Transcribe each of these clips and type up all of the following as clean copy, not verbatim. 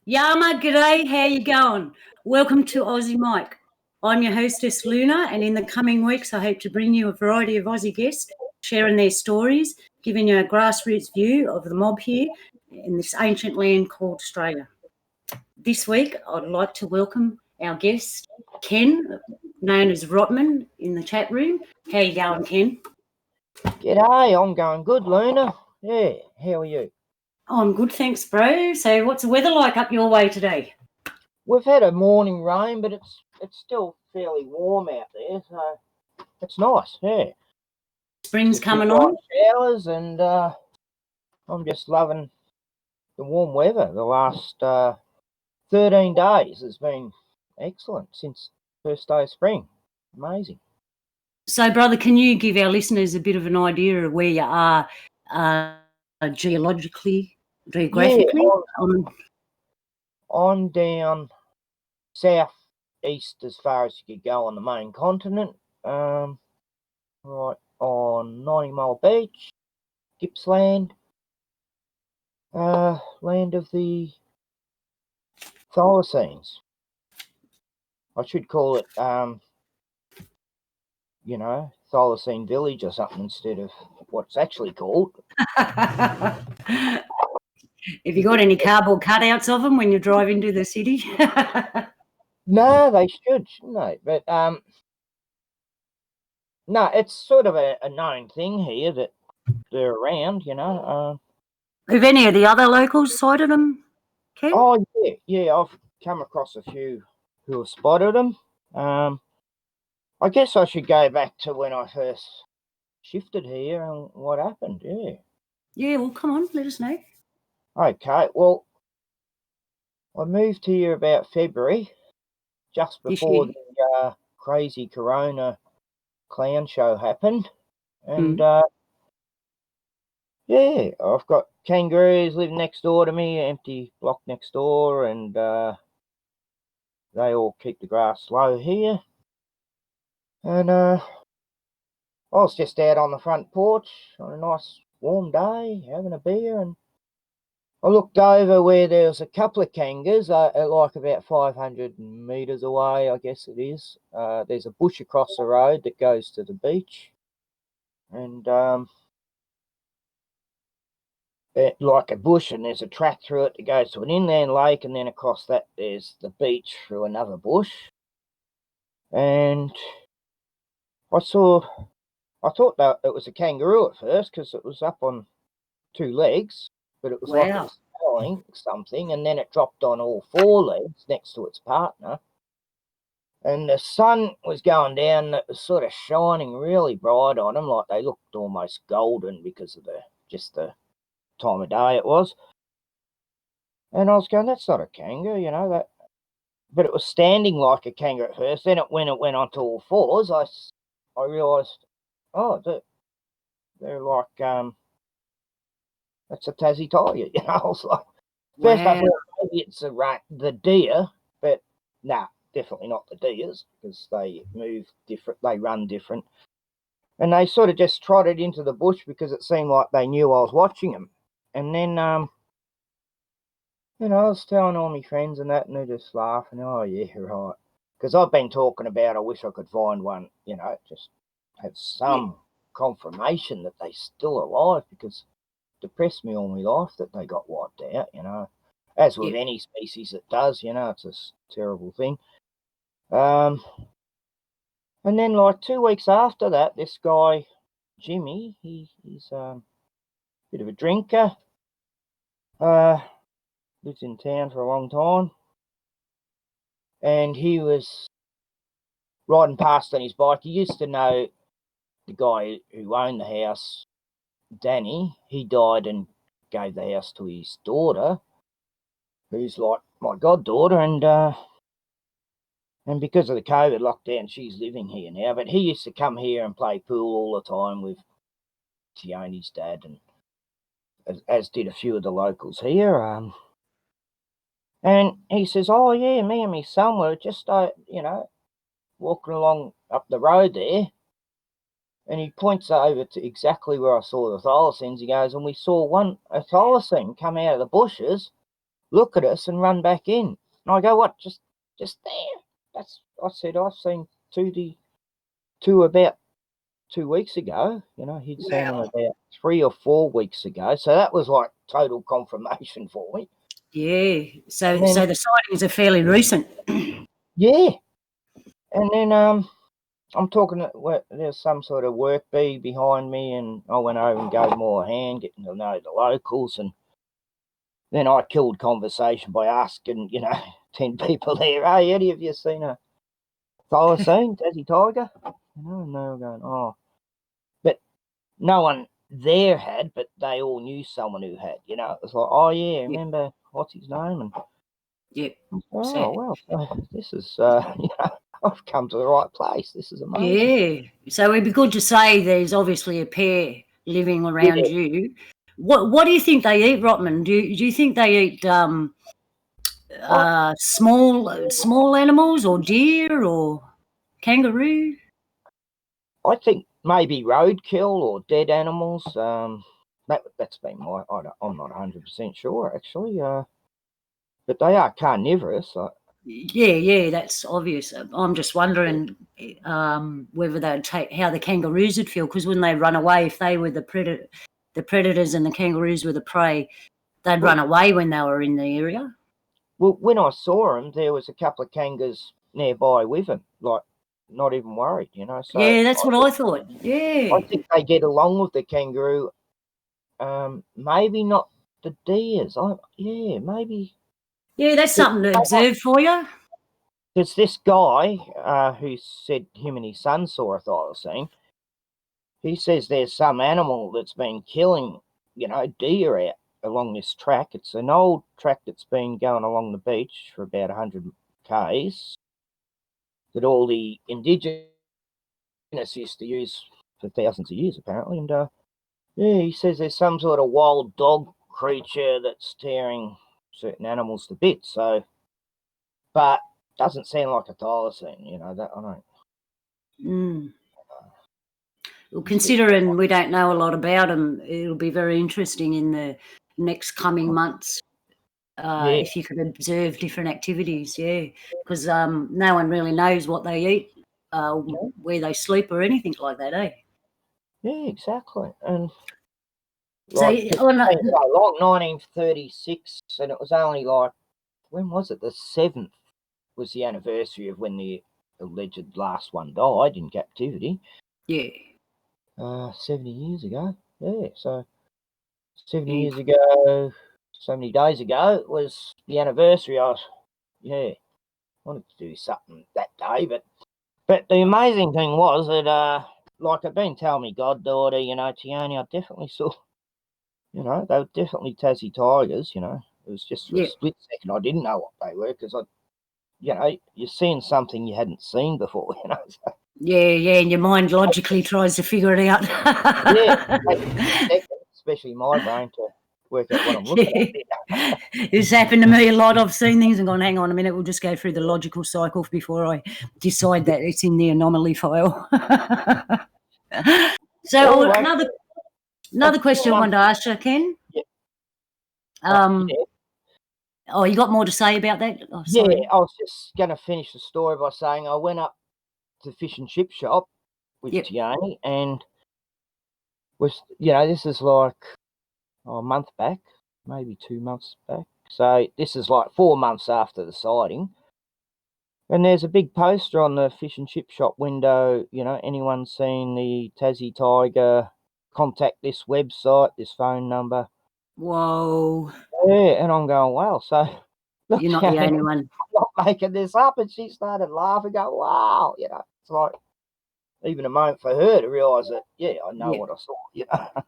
Yama, g'day, how you going? Welcome to Aussie Mic. I'm your hostess, Luna, and in the coming weeks I hope to bring you a variety of Aussie guests sharing their stories, giving you a grassroots view of the mob here in this ancient land called Australia. This week I'd like to welcome our guest, Ken, known as Rotman, in the chat room. How you going, Ken? G'day, I'm going good, Luna. Yeah, how are you? Oh, I'm good, thanks, bro. So what's the weather like up your way today? We've had a morning rain, but it's still fairly warm out there, so it's nice, yeah. Spring's Just a few coming light on. showers, and I'm just loving the warm weather. The last 13 days has been excellent since first day of spring. Amazing. So, brother, can you give our listeners a bit of an idea of where you are geographically? Yeah, I'm down south east as far as you could go on the main continent, right on 90 Mile Beach, Gippsland, land of the Thylacines. I should call it, Thylacine Village or something instead of what it's actually called. Have you got any cardboard cutouts of them when you drive into the city? No, they should, shouldn't they? But no, it's sort of a known thing here that they're around, Have any of the other locals sighted them, Ken? Oh, yeah, I've come across a few who have spotted them. I guess I should go back to when I first shifted here and what happened, yeah. Yeah, well, come on, let us know. Okay, well, I moved here about February, just before the crazy Corona clown show happened. And, yeah, I've got kangaroos living next door to me, empty block next door, and they all keep the grass low here. And I was just out on the front porch on a nice warm day, having a beer, and I looked over where there was a couple of kangas, like about 500 metres away, I guess it is. There's a bush across the road that goes to the beach. And like a bush, and there's a track through it that goes to an inland lake, and then across that there's the beach through another bush. And I thought that it was a kangaroo at first because it was up on two legs, but it was like it was smelling something, and then it dropped on all four legs next to its partner. And the sun was going down, and it was sort of shining really bright on them, like they looked almost golden because of just the time of day it was. And I was going, that's not a kangaroo, but it was standing like a kangaroo at first. Then when it went onto all fours, I realised, oh, they're like that's a Tassie tiger, I was like, first I thought maybe it's the deer, but nah, definitely not the deers, because they move different, they run different. And they sort of just trotted into the bush because it seemed like they knew I was watching them. And then, I was telling all my friends and that, and they're just laughing, oh yeah, right. Because I've been talking about, I wish I could find one, just have some confirmation that they're still alive, because depressed me all my life that they got wiped out, as with any species it does, it's a terrible thing. And then like 2 weeks after that, this guy Jimmy, he's a bit of a drinker, lives in town for a long time, and he was riding past on his bike. He used to know the guy who owned the house, Danny. He died and gave the house to his daughter, who's like my goddaughter, and because of the COVID lockdown, she's living here now. But he used to come here and play pool all the time with Tioni's dad, and as did a few of the locals here. And he says, oh yeah, me and my son were just walking along up the road there, and he points over to exactly where I saw the thylacines. He goes, and we saw a thylacine come out of the bushes look at us and run back in. And I go, what? Just there. I said, I've seen two about 2 weeks ago. He'd seen them about 3 or 4 weeks ago. So that was like total confirmation for me. Yeah. So the sightings are fairly recent. Yeah. And then I'm talking, there's some sort of work bee behind me, and I went over and gave more a hand, getting to know the locals, and then I killed conversation by asking, 10 people there, hey, Eddie, have you seen a thylacine, Tassie tiger? And they were going, oh. But no one there had, but they all knew someone who had, It was like, oh, yeah, remember, what's his name? And Yep. oh, well, this is, I've come to the right place. This is amazing. Yeah. So it'd be good to say there's obviously a pair living around you. What do you think they eat, Rotman? Do you think they eat small animals or deer or kangaroo? I think maybe roadkill or dead animals. That's been I'm not 100% sure actually. But they are carnivorous. Yeah, that's obvious. I'm just wondering whether they'd how the kangaroos would feel, because when they run away, if they were the predators and the kangaroos were the prey, they'd run away when they were in the area. Well, when I saw them, there was a couple of kangaroos nearby with them, like not even worried, So yeah, that's what I thought. Yeah, I think they get along with the kangaroo. Maybe not the deers. Maybe. Yeah, that's something to observe for you. There's this guy who said him and his son saw a thylacine. He says there's some animal that's been killing, deer out along this track. It's an old track that's been going along the beach for about 100 k's that all the indigenous used to use for thousands of years, apparently. And he says there's some sort of wild dog creature that's tearing certain animals to bits. So, but doesn't sound like a thylacine, that I don't. Well, considering we don't know a lot about them, it'll be very interesting in the next coming months if you could observe different activities. Yeah, because no one really knows what they eat, where they sleep, or anything like that, eh? Yeah, exactly. And So, it's been so long, 1936, and it was only like, when was it? The 7th was the anniversary of when the alleged last one died in captivity. Yeah. 70 years ago. Yeah, so 70 years ago, so many days ago, it was the anniversary. I wanted to do something that day, but the amazing thing was that, like I've been telling me goddaughter, Tiani, I definitely saw, they were definitely Tassie tigers, It was just for a split second. I didn't know what they were because you're seeing something you hadn't seen before, So. Yeah, and your mind logically tries to figure it out. Especially my brain to work out what I'm looking at. It's happened to me a lot. I've seen things and gone, hang on a minute, we'll just go through the logical cycle before I decide that it's in the anomaly file. So another question I wanted to ask you, Ken. Oh, you got more to say about that? Oh, sorry. Yeah, I was just going to finish the story by saying I went up to the fish and chip shop with Tiani, and this is like a month back, maybe 2 months back. So this is like 4 months after the sighting. And there's a big poster on the fish and chip shop window, anyone seen the Tassie tiger, contact this website, this phone number. Whoa. Yeah, and I'm going, wow, so look, you're not the only one. I'm not making this up. And she started laughing, go, wow, it's like even a moment for her to realise that, I know what I saw,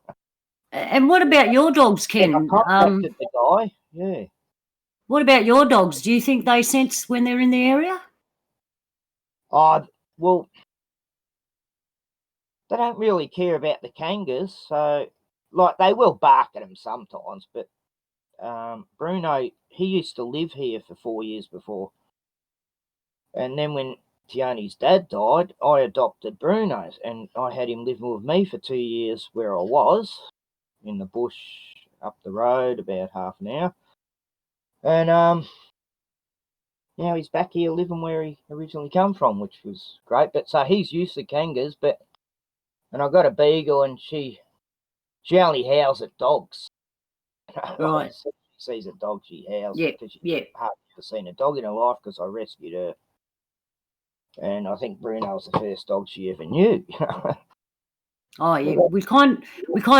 And what about your dogs, Ken? I contacted the guy, yeah. What about your dogs? Do you think they sense when they're in the area? Well, they don't really care about the kangas, so like they will bark at them sometimes. But Bruno, he used to live here for 4 years before, and then when Tiani's dad died, I adopted Bruno, and I had him living with me for 2 years where I was in the bush up the road, about half an hour. And now he's back here living where he originally come from, which was great. But so he's used to kangas, and I've got a beagle, and she only howls at dogs. Right. She sees a dog, she howls Yeah. because she's Yeah. hardly ever seen a dog in her life because I rescued her. And I think Bruno was the first dog she ever knew. Oh, yeah. We kind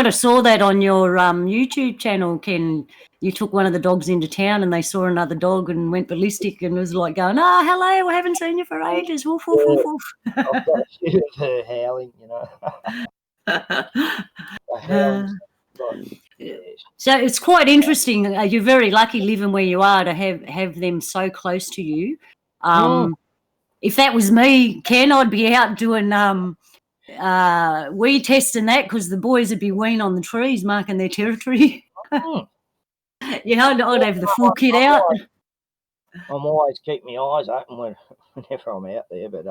of saw that on your YouTube channel, Ken. You took one of the dogs into town and they saw another dog and went ballistic and was like going, "Oh, hello, I haven't seen you for ages. Woof, woof, woof, woof." I've got a few of her howling, howling. Yeah. So it's quite interesting. You're very lucky living where you are to have them so close to you. If that was me, Ken, I'd be out doing wee testing that because the boys would be weeing on the trees, marking their territory. I'd have the full kit out. I'm always keep my eyes open whenever I'm out there, but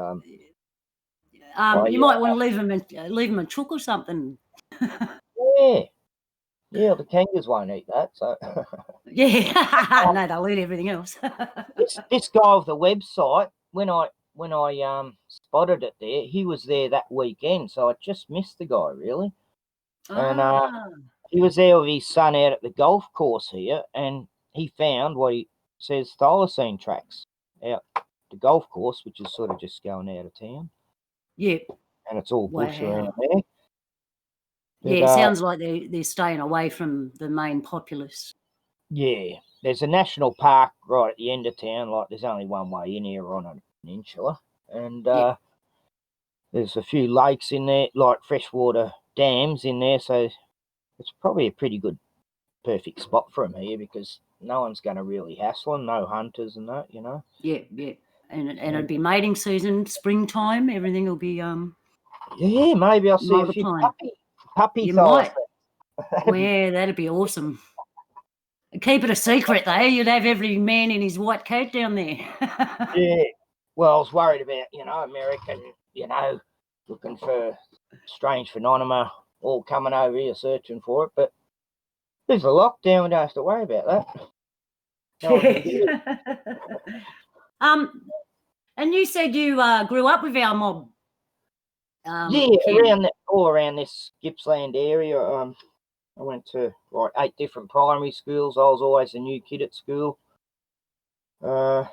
you might want to leave them a chook or something. Yeah, the kangaroos won't eat that. So yeah, no, they'll eat everything else. this guy of the website, when I spotted it there, he was there that weekend, so I just missed the guy really. And he was there with his son out at the golf course here, and he found what he says thylacine tracks out the golf course, which is sort of just going out of town. Yeah, and it's all bush around there. But, yeah, it sounds like they're staying away from the main populace. Yeah, there's a national park right at the end of town. Like there's only one way in here on an peninsula, and there's a few lakes in there, like freshwater dams in there. So it's probably a pretty good, perfect spot for them here because no one's going to really hassle them. No hunters and that, Yeah, yeah, and it'd be mating season, springtime. Everything will be Yeah, maybe I'll see multiplying. a few puppy You thighs. Well, yeah, that'd be awesome. Keep it a secret, though. You'd have every man in his white coat down there. Yeah. Well, I was worried about, American, looking for strange phenomena, all coming over here searching for it. But there's a lockdown. We don't have to worry about that. And you said you grew up with our mob. All around this Gippsland area. I went to like 8 different primary schools. I was always a new kid at school. Can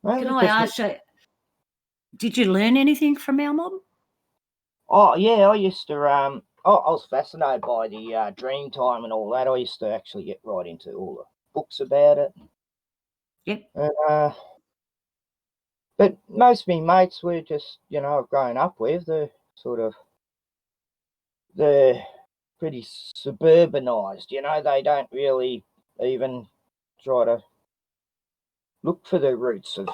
I ask you, did you learn anything from our mob? Oh yeah, I used to. I was fascinated by the dream time and all that. I used to actually get right into all the books about it. Yep. But most of my mates were just, I've grown up with. They're pretty suburbanised. They don't really even try to look for the roots of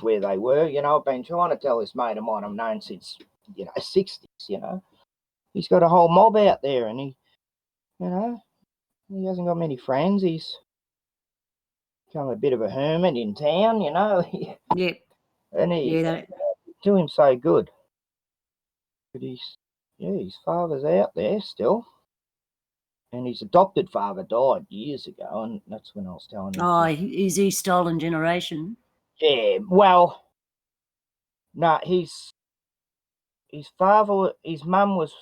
where they were. I've been trying to tell this mate of mine I've known since, 60s, He's got a whole mob out there and he hasn't got many friends. He's become a bit of a hermit in town, Yep. And he do him so good. But his father's out there still. And his adopted father died years ago, and that's when I was telling him. Oh, is he stolen generation? Yeah, well, no, his mum was,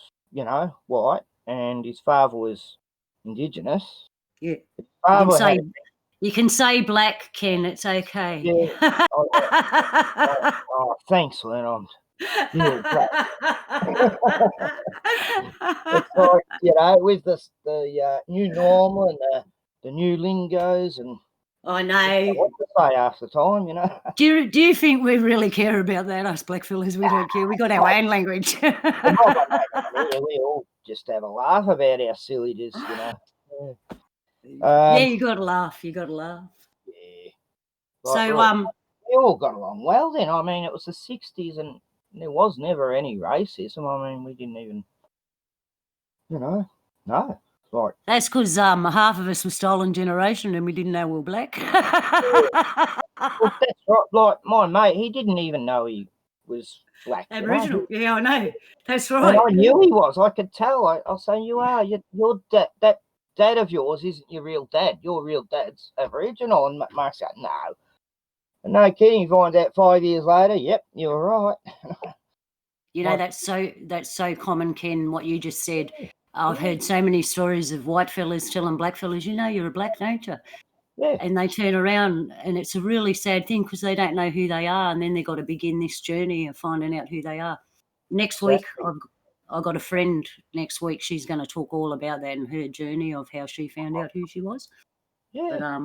white, and his father was Indigenous. Yeah. Father you can say black, Ken. It's okay. Yeah. Oh, thanks, Lynn. I'm real black. It's like, with the new normal and the new lingos and I know. What to say half the time, Do you think we really care about that, us blackfellas? We don't care. We got our own language. We all just have a laugh about how silly it is, Yeah, you got to laugh. You got to laugh. Yeah. So, we all got along well then. I mean, it was the 60s and there was never any racism. I mean, we didn't even, no. Like, that's because half of us were stolen generation and we didn't know we were black. Well, that's right. Like my mate, he didn't even know he was black. Aboriginal. I know. That's right. And I knew he was. I could tell. I'll say, you're that dad of yours isn't your real dad. Your real dad's Aboriginal. And Mark's like, no. And no kidding, he finds out 5 years later, yep, you were right. You know, that's so common, Ken, what you just said. I've heard so many stories of white fellas telling black fellas, you know, you're a black, don't you? Yeah. And they turn around, and it's a really sad thing because they don't know who they are, and then they've got to begin this journey of finding out who they are. Next week, I've got a friend next week. She's going to talk all about that and her journey of how she found out who she was. Yeah. But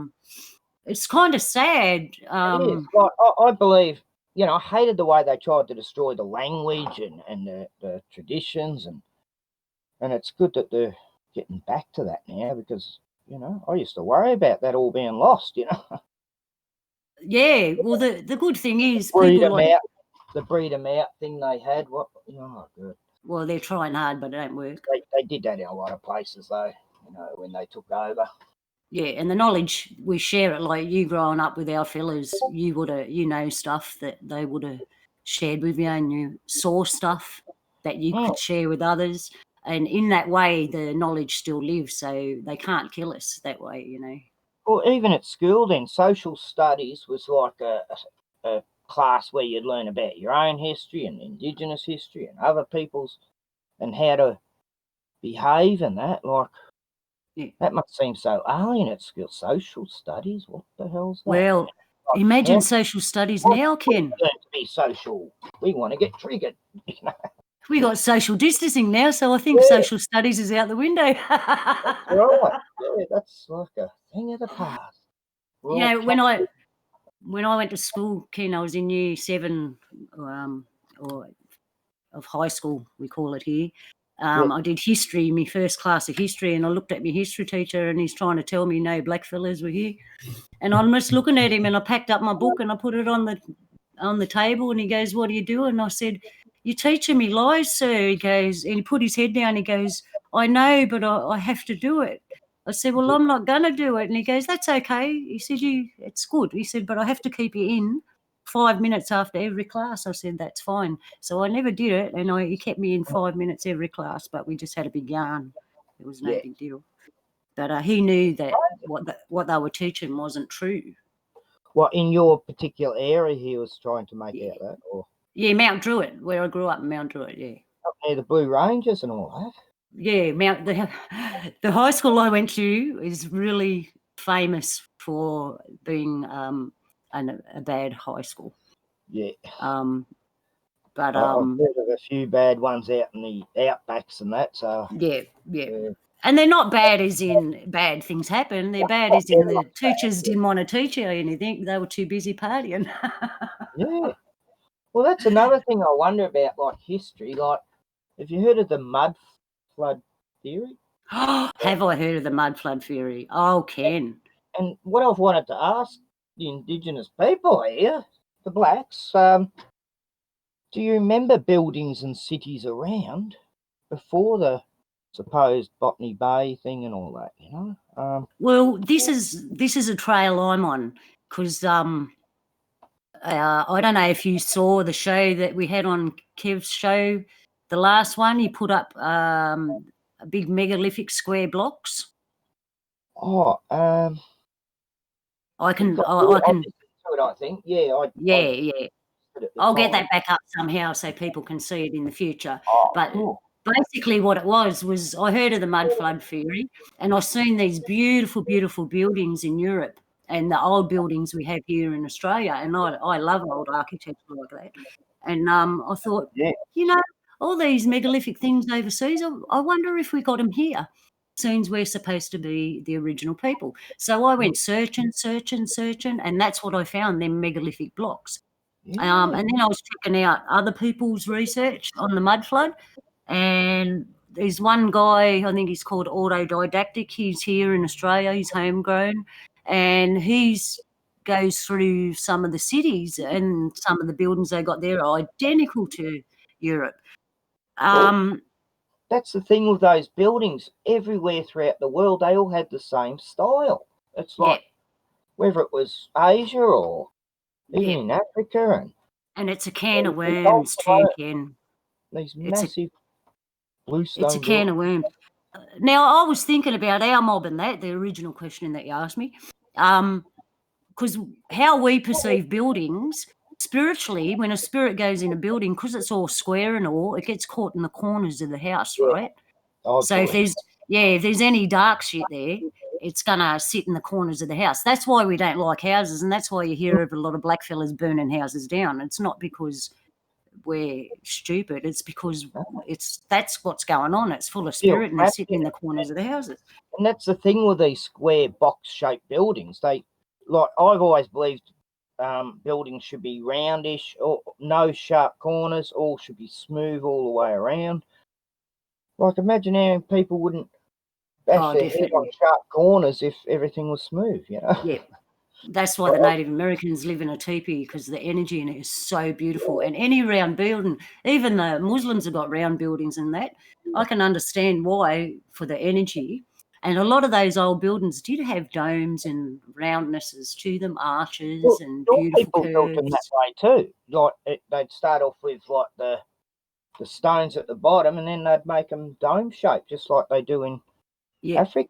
it's kind of sad. It is. Like, I believe, you know, I hated the way they tried to destroy the language and the traditions, and it's good that they're getting back to that now, because, you know, I used to worry about that all being lost, you know. Yeah, well, the good thing is the breed 'em out thing they had. Good. Well, they're trying hard, but it don't work. They did that in a lot of places, though, you know, when they took over. Yeah, and the knowledge, we share it. Like you growing up with our fellas, you would have, you know, stuff that they would have shared with you, and you saw stuff that you could share with others. And in that way, the knowledge still lives, so they can't kill us that way, you know. Well, even at school then, social studies was like a class where you'd learn about your own history and Indigenous history and other people's and how to behave and that. Like, that must seem so alien at school. Social studies? What the hell's that? Well, imagine social studies now, Ken. We learn to be social. We want to get triggered. You know? We got social distancing now, so I think social studies is out the window. That's right. Yeah, that's like a thing of the past. You know, when I went to school, Ken, I was in year 7 or of high school, we call it here. I did history, my first class of history, and I looked at my history teacher, and he's trying to tell me no black fellas were here. And I'm just looking at him, and I packed up my book and I put it on the table, and he goes, "What are you doing?" And I said, "You're teaching me lies, sir." He goes, and he put his head down, he goes, "I know, but I have to do it." I said, "Well, I'm not going to do it." And he goes, "That's okay." He said, "It's good." He said, "But I have to keep you in 5 minutes after every class." I said, "That's fine." So I never did it, and he kept me in 5 minutes every class, but we just had a big yarn. It was no big deal. But he knew that what they were teaching wasn't true. What, in your particular area he was trying to make out that? Or? Yeah, Mount Druitt, where I grew up in Mount Druitt, yeah. Up near the Blue Rangers and all that? Yeah, the high school I went to is really famous for being a bad high school. Yeah. But I've heard of a few bad ones out in the outbacks and that. So yeah. And they're not bad as in bad things happen. They're bad as in the teachers didn't want to teach you anything. They were too busy partying. Yeah. Well, that's another thing I wonder about, like history. Like, have you heard of the mud flood theory? Have I heard of the mud flood theory? Oh, Ken. And what I've wanted to ask the Indigenous people here, the blacks, do you remember buildings and cities around before the supposed Botany Bay thing and all that, you know? Well, this is a trail I'm on, because I don't know if you saw the show that we had on Kev's show, the last one. He put up a big megalithic square blocks. Oh, I can. I think, yeah. Yeah. I'll get that back up somehow so people can see it in the future. But cool. Basically what it was I heard of the mud flood theory, and I've seen these beautiful, beautiful buildings in Europe and the old buildings we have here in Australia, and I love old architecture like that. And I thought, you know, all these megalithic things overseas, I wonder if we got them here. Seems we're supposed to be the original people. So I went searching, and that's what I found, them megalithic blocks. And then I was checking out other people's research on the mud flood, and there's one guy, I think he's called Autodidactic. He's here in Australia. He's homegrown, and he's goes through some of the cities, and some of the buildings they got there are identical to Europe. That's the thing with those buildings. Everywhere throughout the world, they all had the same style. It's like whether it was Asia or even in Africa, and it's a can of worms too, Ken. These massive bluestone. It's a can of worms. Now, I was thinking about our mob and that, the original question that you asked me, because how we perceive buildings, spiritually, when a spirit goes in a building, because it's all square and all, it gets caught in the corners of the house, right? So if there's any dark shit there, it's going to sit in the corners of the house. That's why we don't like houses, and that's why you hear of a lot of blackfellas burning houses down. It's not because we're stupid. It's because that's what's going on. It's full of spirit, and they're sitting in the corners of the houses. And that's the thing with these square box-shaped buildings. I've always believed buildings should be roundish, or no sharp corners, all should be smooth all the way around. Like, imagine how people wouldn't bash their head on sharp corners if everything was smooth, you know? Yeah. That's why the Native Americans live in a teepee, because the energy in it is so beautiful. And any round building, even the Muslims have got round buildings and that. I can understand why, for the energy. And a lot of those old buildings did have domes and roundnesses to them, arches and beautiful curves. People built them that way too. Like, they'd start off with like the stones at the bottom, and then they'd make them dome shaped, just like they do in Africa.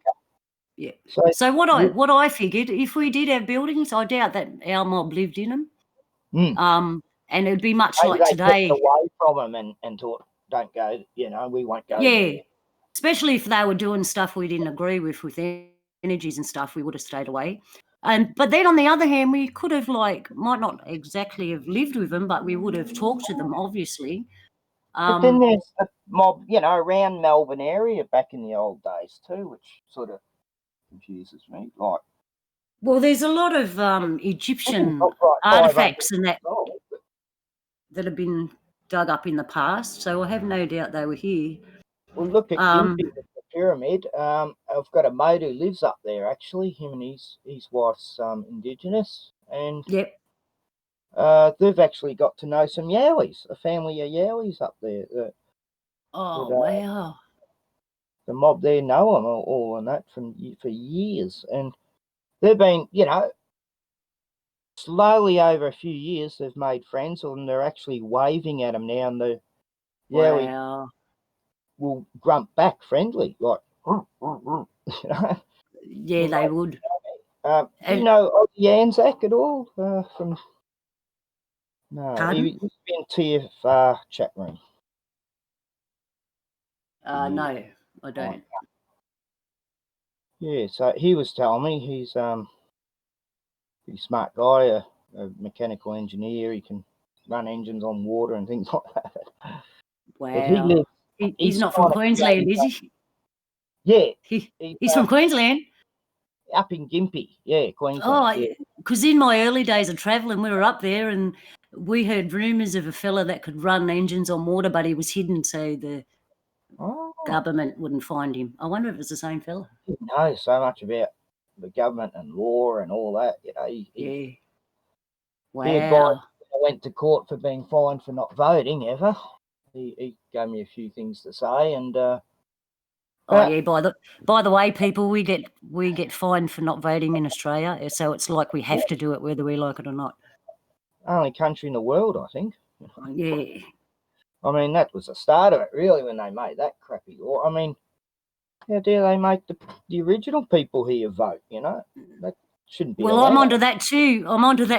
Yeah. So what I figured, if we did have buildings, I doubt that our mob lived in them. And it'd be much like today. Away from them and thought, don't go. You know, we won't go. Yeah. Especially if they were doing stuff we didn't agree with energies and stuff, we would have stayed away. But then on the other hand, we could have might not exactly have lived with them, but we would have talked to them, obviously. But then there's a mob, around Melbourne area back in the old days too, which sort of confuses me. Like, well, there's a lot of Egyptian artifacts and that have been dug up in the past, so I have no doubt they were here. Well, look at Gympie, the pyramid. I've got a mate who lives up there, actually. Him and his wife's Indigenous, and they've actually got to know some Yowies, a family of Yowies up there. Wow. The mob there know them all and that for years, and they've been, slowly over a few years they've made friends, and they're actually waving at them now, and the Yowie will grunt back friendly, like, Yeah, they would. Do you know Aussie Anzac at all? No, he used to be in TF chat room. No, I don't. Yeah, so he was telling me he's pretty smart guy, a mechanical engineer. He can run engines on water and things like that. Wow. He's not from Queensland, is he? Yeah. He's from Queensland? Up in Gympie, Queensland. Oh, because in my early days of travelling, we were up there and we heard rumours of a fella that could run engines on water, but he was hidden, so the government wouldn't find him. I wonder if it's the same fella. He knows so much about the government and law and all that. Wow. I went to court for being fined for not voting ever. He gave me a few things to say, and by the way, people, we get fined for not voting in Australia, so it's like we have to do it whether we like it or not. Only country in the world, I think. Yeah. I mean, that was the start of it, really, when they made that crappy law. I mean, how dare they make the original people here vote, That shouldn't be allowed. I'm onto that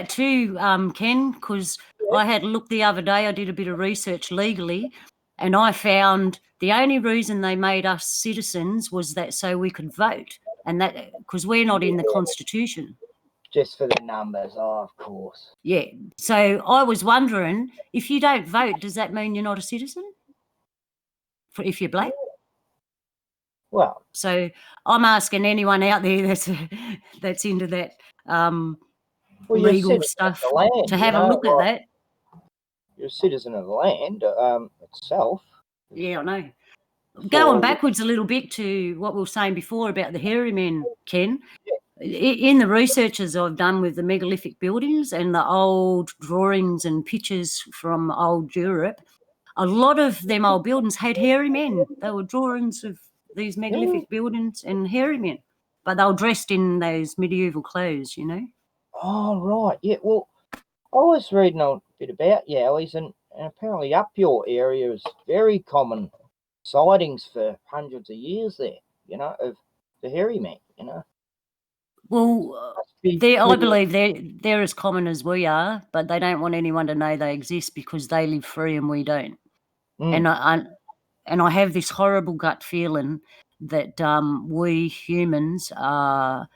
too, Ken, because I had a look the other day. I did a bit of research legally, and I found the only reason they made us citizens was that so we could vote, and that because we're not in the Constitution. Just for the numbers, of course. Yeah. So I was wondering, if you don't vote, does that mean you're not a citizen? If you're black? Well. So I'm asking anyone out there that's into that legal stuff to have a look at that. You're a citizen of the land itself. Yeah, I know. Going backwards a little bit to what we were saying before about the hairy men, Ken. In the researches I've done with the megalithic buildings and the old drawings and pictures from old Europe, a lot of them old buildings had hairy men. They were drawings of these megalithic buildings and hairy men, but they were dressed in those medieval clothes, Oh, right. Yeah, well, I was reading a bit about Yowies, and apparently up your area is very common sightings for hundreds of years there, you know, of the hairy man, you know. Well, I believe they're as common as we are, but they don't want anyone to know they exist because they live free and we don't. And I have this horrible gut feeling that we humans are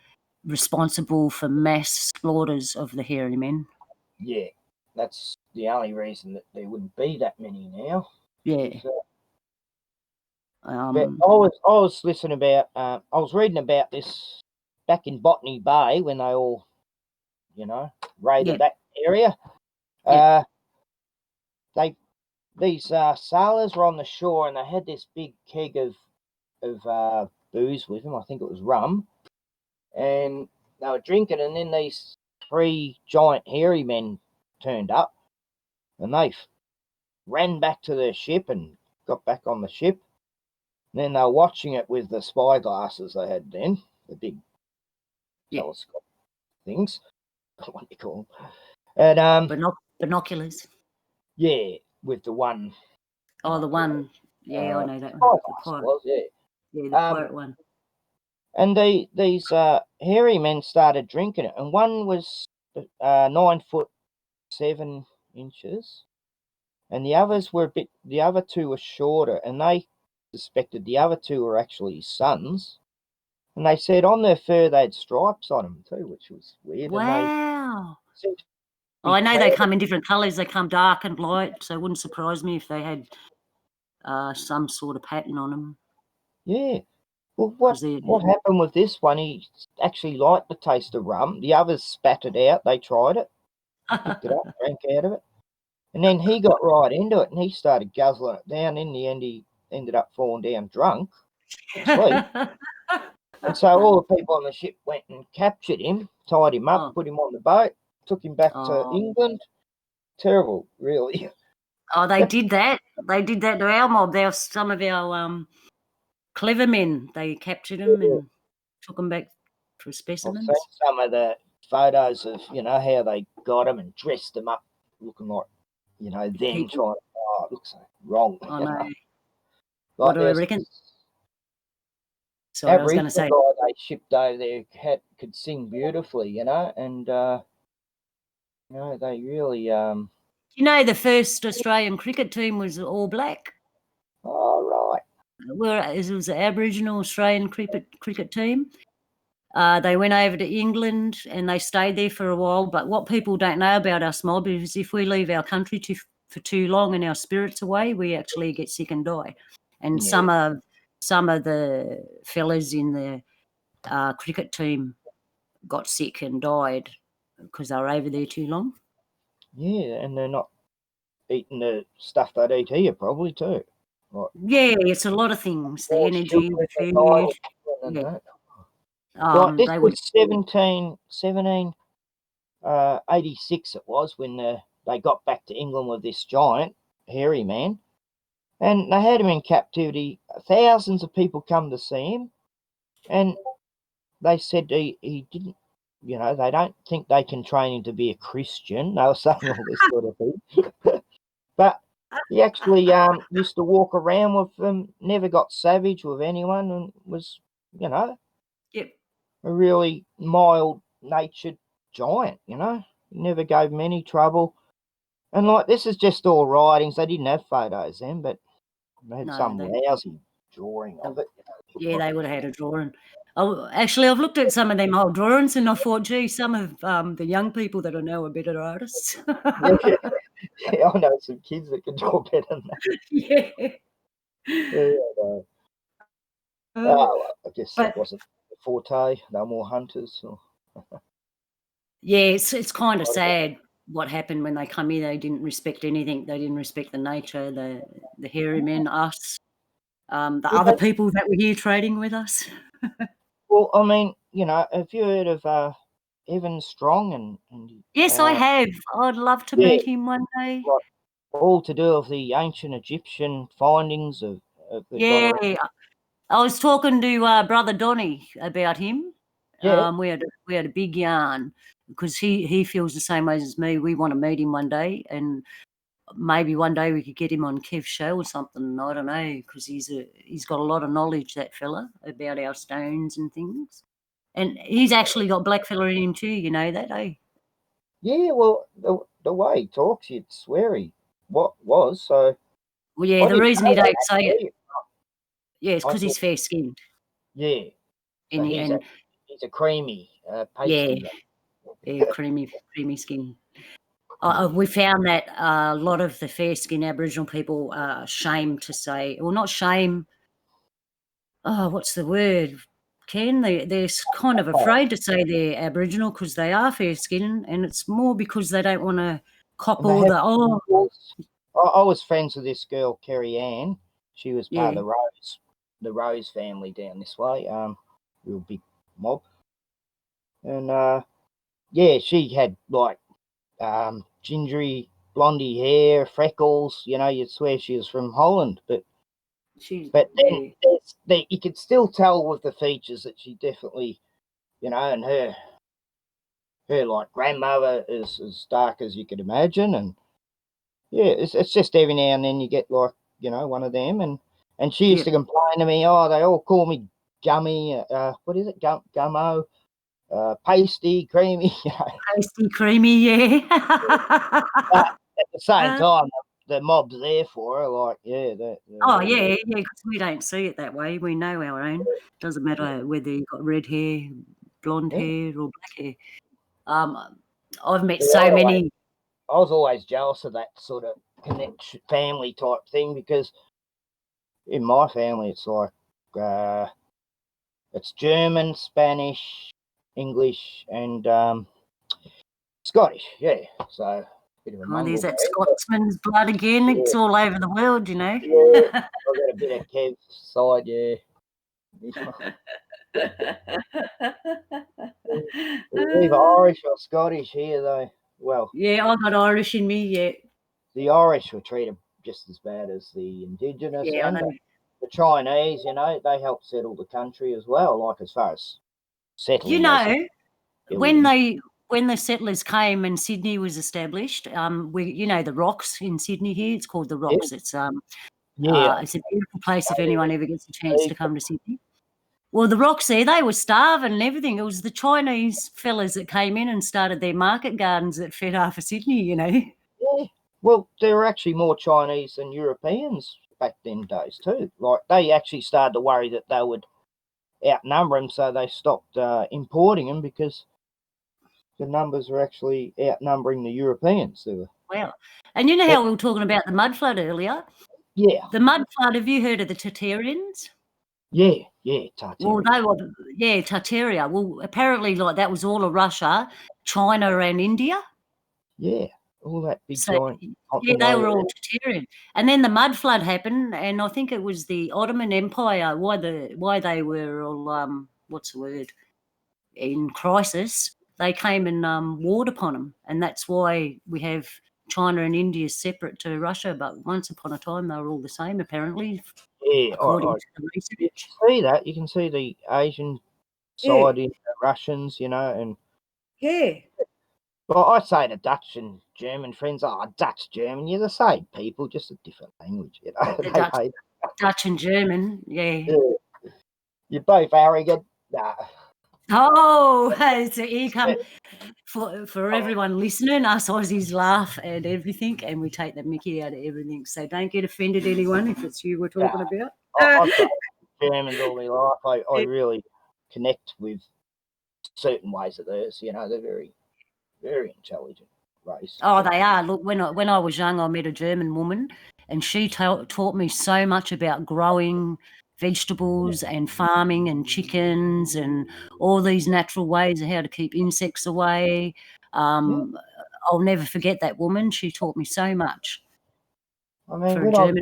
responsible for mass slaughters of the hairy men. Yeah, that's the only reason that there wouldn't be that many now. Yeah. But I was listening about, I was reading about this back in Botany Bay when they all, you know, raided that area. These sailors were on the shore and they had this big keg of booze with them. I think it was rum, and they were drinking. And then these 3 giant hairy men turned up, and they ran back to their ship and got back on the ship. And then they were watching it with the spy glasses they had then, the big telescope things. What do you call them? And binoculars. Yeah, with the one. Oh, the one. Yeah, I know that one. The pirate. Was, yeah, the pirate one. And these hairy men started drinking it, and one was 9 foot 7 inches, and the others were the other 2 were shorter, and they suspected the other 2 were actually his sons. And they said on their fur they had stripes on them too, which was weird. Wow. I know they come in different colours. They come dark and light, so it wouldn't surprise me if they had some sort of pattern on them. Yeah. Well, what happened with this one? He actually liked the taste of rum. The others spat it out. They tried it, picked it up, drank out of it, and then he got right into it, and he started guzzling it down. In the end, he ended up falling down drunk, asleep. And so all the people on the ship went and captured him, tied him up, put him on the boat, took him back to England. Terrible, really. Oh, they did that. They did that to our mob. There were some of our clever men. They captured him and took them back for specimens. I've seen some of the photos of, you know, how they got him and dressed them up, looking like, you know, them trying. Oh, it looks wrong. I know. Like what do I reckon? Sorry, I was going to say. The guy they shipped over there could sing beautifully, you know, and you know, they really. You know, the first Australian cricket team was all black. Oh, right. It was an Aboriginal Australian cricket team. They went over to England and they stayed there for a while. But what people don't know about us mob is if we leave our country for too long and our spirit's away, we actually get sick and die. And some of the fellas in the cricket team got sick and died because they were over there too long. Yeah, and they're not eating the stuff they'd eat here probably too. Like, yeah, it's a lot of things. The energy, the food. This was 1786 it was when they got back to England with this giant hairy man, and they had him in captivity. Thousands of people come to see him, and they said he didn't, you know, they don't think they can train him to be a Christian. They were saying all this sort of thing. But he actually used to walk around with them, never got savage with anyone, and was, you know, a really mild-natured giant, you know. He never gave them any trouble. And, like, this is just all writings. They didn't have photos then, but they had some lousy drawing of it. Yeah, they would have had a drawing. Oh, actually, I've looked at some of them old drawings and I thought, gee, some of the young people that I know are better artists. Yeah, I know some kids that can draw better than that. Yeah. I guess that wasn't the forte. They were more hunters. Yeah, it's kind of sad what happened when they come here. They didn't respect anything. They didn't respect the nature, the hairy men, us, the other people that were here trading with us. Well, I mean, you know, have you heard of Evan Strong? And yes, I have. I'd love to meet him one day. Like, all to do with the ancient Egyptian findings of yeah. I was talking to Brother Donny about him. Yeah. We had a big yarn because he feels the same way as me. We want to meet him one day, and maybe one day we could get him on Kev's show or something. I don't know, because he's got a lot of knowledge, that fella, about our stones and things. And he's actually got blackfella in him too, you know that, eh? Yeah, well, the way he talks, you'd swear he was. So, Well, yeah, the reason he don't say it, yeah, it's because thought, he's fair-skinned. yeah, so he's a creamy pasty. Yeah, creamy skin. We found that a lot of the fair-skinned Aboriginal people are ashamed to say, well, not shame. Oh, what's the word, Ken? They're kind of afraid to say they're Aboriginal because they are fair-skinned, and it's more because they don't want to cop all the, I was friends with this girl, Kerry Ann. She was part yeah. of the Rose family down this way. Real big mob. And yeah, she had like gingery, blondie hair, freckles. You know, you'd swear she was from Holland, but then you could still tell with the features that she definitely, you know, and her like grandmother is as dark as you could imagine, and yeah, it's just every now and then you get like, you know, one of them, and she used to complain to me, oh, they all call me gummy, what is it, gummo, pasty, creamy, you know. Pasty, creamy, yeah. But at the same time, the mob's there for her, like, yeah. Yeah, because we don't see it that way. We know our own. Doesn't matter whether you've got red hair, blonde hair, or black hair. I've met so many. I was always jealous of that sort of connection, family type thing, because in my family, it's like, it's German, Spanish, English, and Scottish, yeah. So, bit of a There's that Scotsman's blood again. Yeah. It's all over the world, you know. Yeah, I've got a bit of Kev's side, yeah. We're either Irish or Scottish here, though. Well, yeah, I've got Irish in me, yeah. The Irish were treated just as bad as the Indigenous, and the Chinese, you know, they helped settle the country as well, like as far as settling. You know, when the settlers came and Sydney was established, you know, the Rocks in Sydney here, it's called the Rocks. It's it's a beautiful place if anyone ever gets a chance to come to Sydney. Well, the Rocks there, they were starving and everything. It was the Chinese fellas that came in and started their market gardens that fed half of Sydney, you know. Yeah, well, there were actually more Chinese than Europeans back then days too. Like, they actually started to worry that they would outnumber them, so they stopped importing them because the numbers were actually outnumbering the Europeans. Wow. And you know how we were talking about the mud flood earlier? Yeah. The mud flood, have you heard of the Tartarians? Yeah, Tartaria. Well, Tartaria. Well, apparently, like, that was all of Russia, China, and India. Yeah, all that big giant. Yeah, they were all Tartarian. And then the mud flood happened, and I think it was the Ottoman Empire. Why they were all what's the word, in crisis? They came and warred upon them, and that's why we have China and India separate to Russia. But once upon a time, they were all the same, apparently. Yeah, according to the research. See that? You can see the Asian side in the Russians, you know, and well, I say to Dutch and German friends, Dutch, German, you're the same people, just a different language, you know. Dutch and German, yeah. You're both arrogant. Nah. Oh, so here come for everyone listening. Us Aussies laugh at everything, and we take the mickey out of everything. So don't get offended, anyone, if it's you we're talking about. I've got Germans all my life. I really connect with certain ways of theirs. You know, they're very, very intelligent race. Oh, they are. Look, when I was young, I met a German woman, and she taught me so much about growing vegetables and farming and chickens and all these natural ways of how to keep insects away. I'll never forget that woman. She taught me so much. I mean, when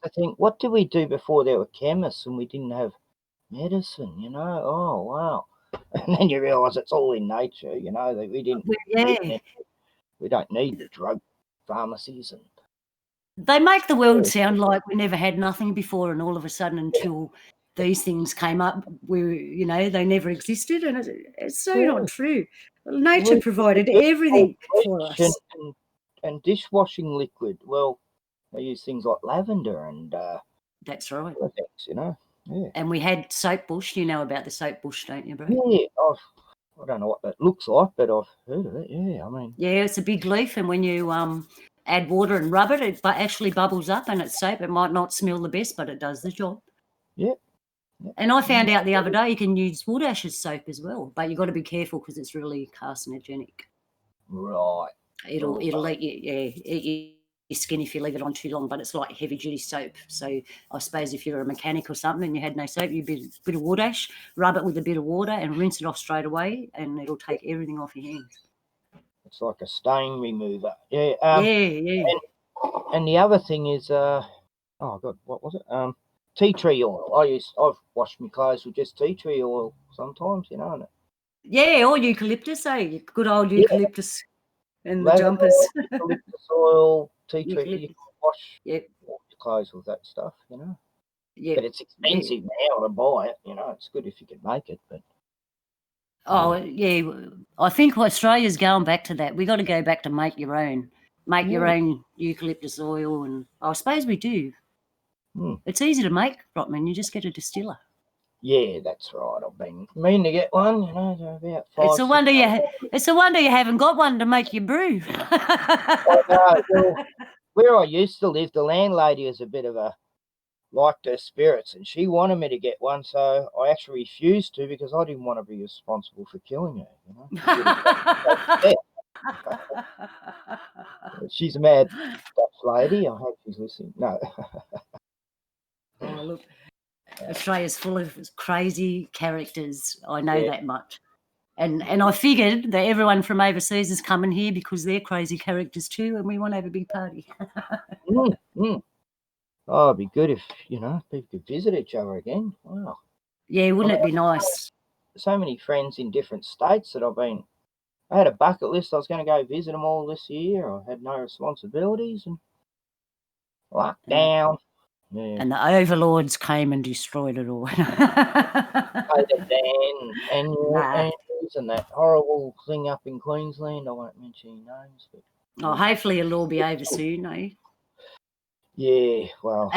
I think, what did we do before there were chemists and we didn't have medicine, you know? Oh, wow. And then you realise it's all in nature, you know, that we didn't. We don't need drug pharmacies. And they make the world sound like we never had nothing before, and all of a sudden, until these things came up, they never existed, and it's so not true. Nature provided everything for us. and dishwashing liquid. Well, they use things like lavender and That's right. other things, you know. Yeah. And we had soap bush. You know about the soap bush, don't you, bro? Yeah. I don't know what that looks like, but I've heard of it. Yeah. I mean. Yeah, it's a big leaf, and when you add water and rub it, it actually bubbles up, and it's soap. It might not smell the best, but it does the job. Yeah. And I found out the other day you can use wood ashes soap as well, but you've got to be careful because it's really carcinogenic. Right. It'll eat your skin if you leave it on too long, but it's like heavy duty soap. So I suppose if you're a mechanic or something and you had no soap, you bit of wood ash, rub it with a bit of water and rinse it off straight away, and it'll take everything off your hands. It's like a stain remover. Yeah. Yeah. And the other thing is, oh God, what was it? Tea tree oil. I've washed my clothes with just tea tree oil sometimes, you know. Yeah, or eucalyptus, good old eucalyptus and the Lavender, jumpers. eucalyptus oil, tea tree. You Eucalyptus. can wash Yep. your clothes with that stuff, you know. Yep. But it's expensive now to buy it, you know. It's good if you can make it, but. Oh, yeah. I think Australia's going back to that. We got to go back to make your own. Make your own eucalyptus oil, and I suppose we do. It's easy to make, Rotman. You just get a distiller. Yeah, that's right. I've been meaning to get one, you know, about 5. It's a wonder you haven't got one to make your brew. Well, where I used to live, the landlady is a bit of a liked her spirits, and she wanted me to get one, so I actually refused to because I didn't want to be responsible for killing her. You know, she's a mad Dutch lady. I hope she's listening. No. Oh, look, Australia's full of crazy characters. I know that much. And I figured that everyone from overseas is coming here because they're crazy characters too, and we want to have a big party. Oh, it'd be good if, you know, people could visit each other again. Wow. Yeah, wouldn't it be nice? So many friends in different states that I had a bucket list. I was going to go visit them all this year. I had no responsibilities and lockdown. Yeah. And the overlords came and destroyed it all. And that horrible thing up in Queensland. I won't mention any names, but hopefully it'll all be over soon, eh? Yeah, well.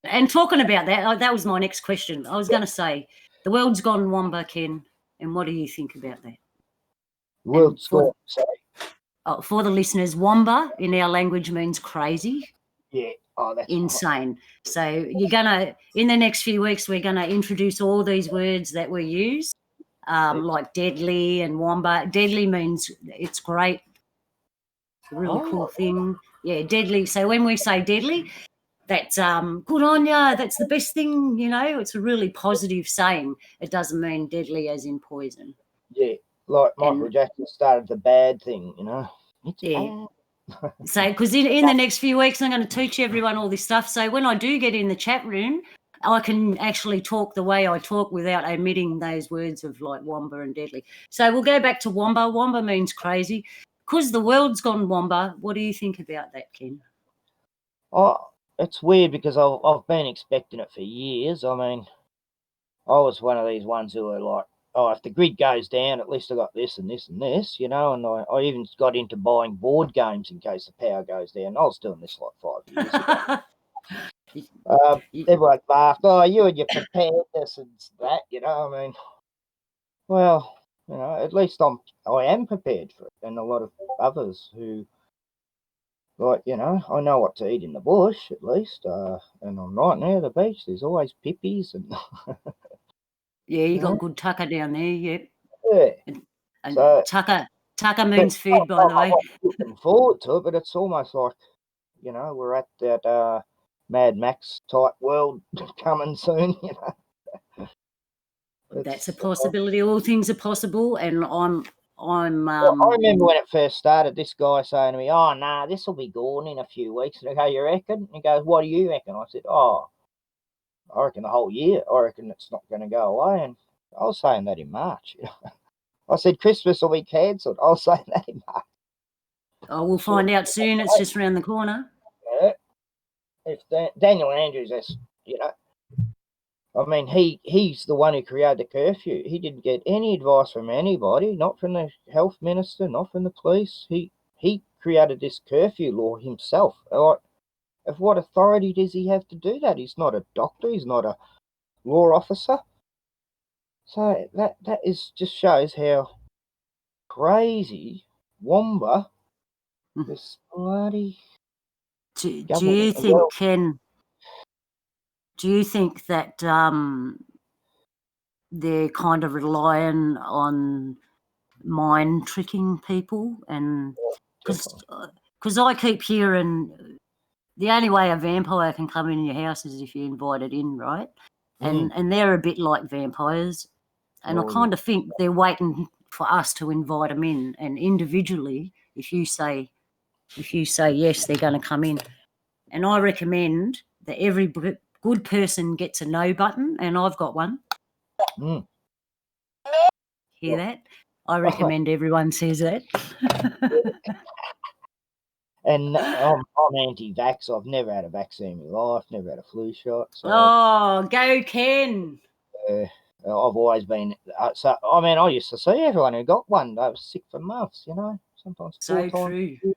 And talking about that, that was my next question. I was going to say, the world's gone wamba, Ken, and what do you think about that? The world's gone, sorry. For the listeners, wamba in our language means crazy. Yeah. Oh, that's insane. Right. So you're gonna, in the next few weeks, we're gonna introduce all these words that we use, like deadly and wamba. Deadly means it's great, it's a really cool thing. Yeah, deadly. So when we say deadly, that's good on ya. That's the best thing, you know. It's a really positive saying. It doesn't mean deadly as in poison. Yeah, like Michael Jackson started the bad thing, you know. It's bad. So, because in the next few weeks, I'm going to teach everyone all this stuff. So when I do get in the chat room, I can actually talk the way I talk without omitting those words of like wamba and deadly. So we'll go back to wamba. Wamba means crazy. Because the world's gone wamba, what do you think about that, Ken? Oh, it's weird because I've been expecting it for years. I mean, I was one of these ones who were like, oh, if the grid goes down, at least I got this and this and this, you know, and I even got into buying board games in case the power goes down. I was doing this like 5 years ago. Everyone laughed, oh, you and your preparedness and that, you know, I mean, well, you know, at least I am prepared for it, and a lot of others who, like, you know, I know what to eat in the bush, at least, and I'm right near the beach. There's always pippies and... Yeah, you got good tucker down there, yep. Yeah. And so, tucker means food, by the way. I'm looking forward to it, but it's almost like, you know, we're at that Mad Max type world coming soon, you know. That's a possibility. All things are possible, and I'm I remember when it first started, this guy saying to me, oh, nah, this will be gone in a few weeks. And I go, you reckon? And he goes, what do you reckon? I said, oh, I reckon the whole year. I reckon it's not going to go away. And I was saying that in March. You know? I said Christmas will be cancelled. I was saying that in March. Oh, we'll find out soon. It's just around the corner. Yeah. If Daniel Andrews, has, you know, I mean, he's the one who created the curfew. He didn't get any advice from anybody, not from the health minister, not from the police. He created this curfew law himself. Like, of what authority does he have to do that? He's not a doctor. He's not a law officer. So that is just shows how crazy Wamba this bloody Do you government. think, Ken? Do you think that they're kind of relying on mind tricking people? And because I keep hearing the only way a vampire can come in your house is if you invite it in, right? And they're a bit like vampires, and I kind of think they're waiting for us to invite them in. And individually, if you say yes, they're going to come in. And I recommend that every good person gets a no button, and I've got one. Hear that? I recommend everyone says that. And I'm anti-vax. I've never had a vaccine in my life, never had a flu shot. So, oh, go Ken. I've always been, so I mean, I used to see everyone who got one. They were sick for months, you know, sometimes 4 times. True.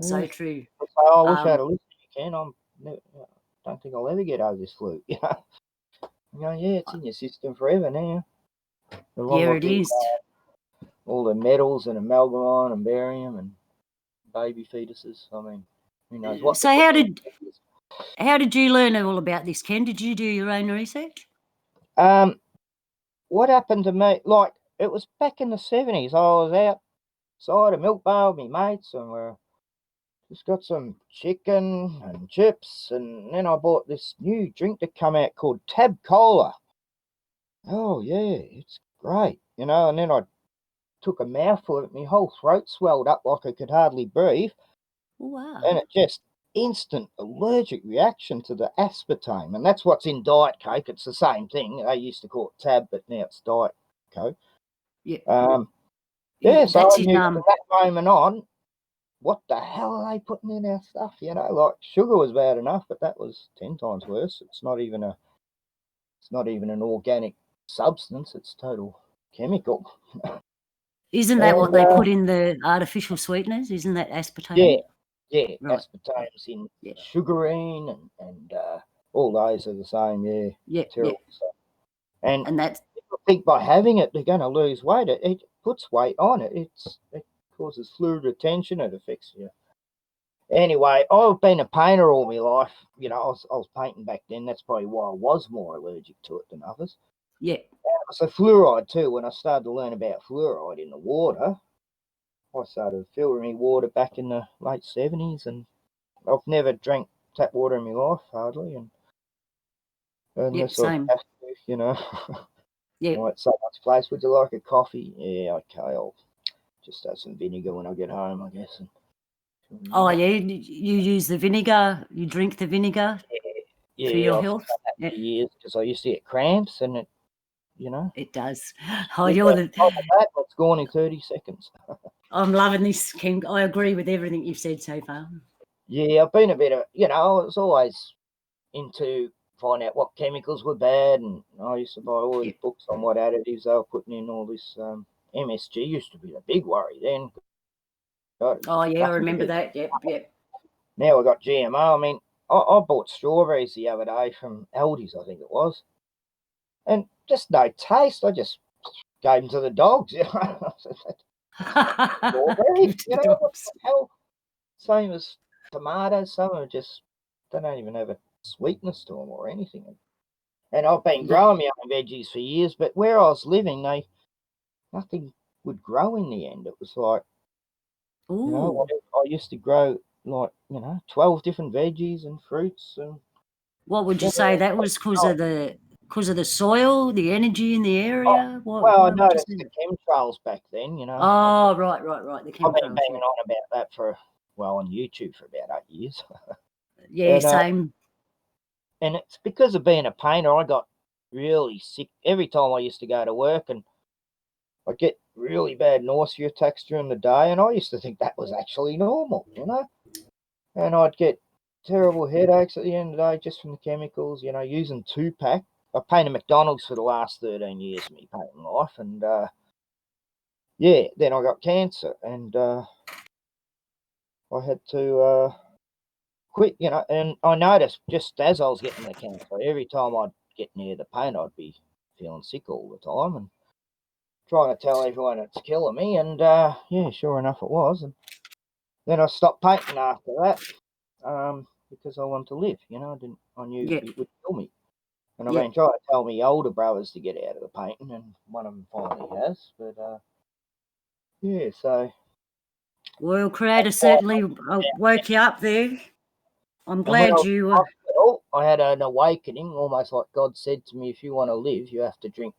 So true. So I wish I had a listen to you, Ken. I don't think I'll ever get over this flu. You know, yeah, it's in your system forever now. Yeah, it is. All the metals and amalgamine and barium and baby fetuses. I mean, who knows what. So how did you learn all about this, Ken? Did you do your own research? What happened to me? Like, it was back in the 70s. I was outside a milk bar with my mates, and we just got some chicken and chips, and then I bought this new drink that come out called Tab Cola. Oh yeah, it's great, you know. And then I took a mouthful of it, my whole throat swelled up like I could hardly breathe. Wow. And it just instant allergic reaction to the aspartame, and that's what's in Diet Coke. It's the same thing. They used to call it Tab, but now it's Diet Coke. Yeah. So I knew from that moment on, what the hell are they putting in our stuff? You know, like sugar was bad enough, but that was 10 times worse. It's not even an organic substance. It's total chemical. Isn't that what they put in the artificial sweeteners? Isn't that aspartame? Yeah, right. Aspartame's in sugarine and all those are the same. Yeah, terrible stuff. And that's, people think by having it they're going to lose weight. It puts weight on it. It causes fluid retention. It affects you. Anyway, I've been a painter all my life. You know, I was painting back then. That's probably why I was more allergic to it than others. Yeah. So fluoride too. When I started to learn about fluoride in the water, I started filtering water back in the late 70s, and I've never drank tap water in my life, hardly. Unless I have to, you know. Yeah. Right, so much place. Would you like a coffee? Yeah, okay. I'll just have some vinegar when I get home, I guess. Oh, yeah. You use the vinegar. You drink the vinegar for your health. I've done that for years because I used to get cramps, and it, you know. It does. Oh, you're the. It's gone in 30 seconds. I'm loving this, Ken. I agree with everything you've said so far. Yeah, I've been a bit of, you know, I was always into find out what chemicals were bad, and I used to buy all these books on what additives they were putting in. All this MSG used to be a big worry then. God, oh yeah, I remember that. Yep. Now we got GMO. I mean, I bought strawberries the other day from Aldi's, I think it was, and just no taste. I just gave them to the dogs. You know, strawberries. You know what the hell? Same as tomatoes. Some are just, they don't even have a sweetness to them or anything. And I've been growing my own veggies for years, but where I was living, nothing would grow in the end. It was like, you know, I used to grow like, you know, 12 different veggies and fruits. And what would you say that was because of the soil, the energy in the area? I noticed the chemtrails back then, you know. Oh, right. The chemtrails. I've been banging on about that on YouTube for about 8 years. Yeah, same. And it's because of being a painter, I got really sick every time I used to go to work, and I get really bad nausea attacks during the day, and I used to think that was actually normal, you know. And I'd get terrible headaches at the end of the day just from the chemicals, you know, using 2-pack. I painted McDonald's for the last 13 years of my painting life, and then I got cancer, and I had to quit, and I noticed just as I was getting the cancer, every time I'd get near the paint, I'd be feeling sick all the time and trying to tell everyone it's killing me. And yeah, sure enough, it was. And then I stopped painting after that because I wanted to live. I knew it would kill me. And I've been trying to tell my older brothers to get out of the painting, and one of them finally has. But yeah, so. Well, Creator certainly woke you up there. I'm glad you. Hospital, I had an awakening, almost like God said to me, "If you want to live, you have to drink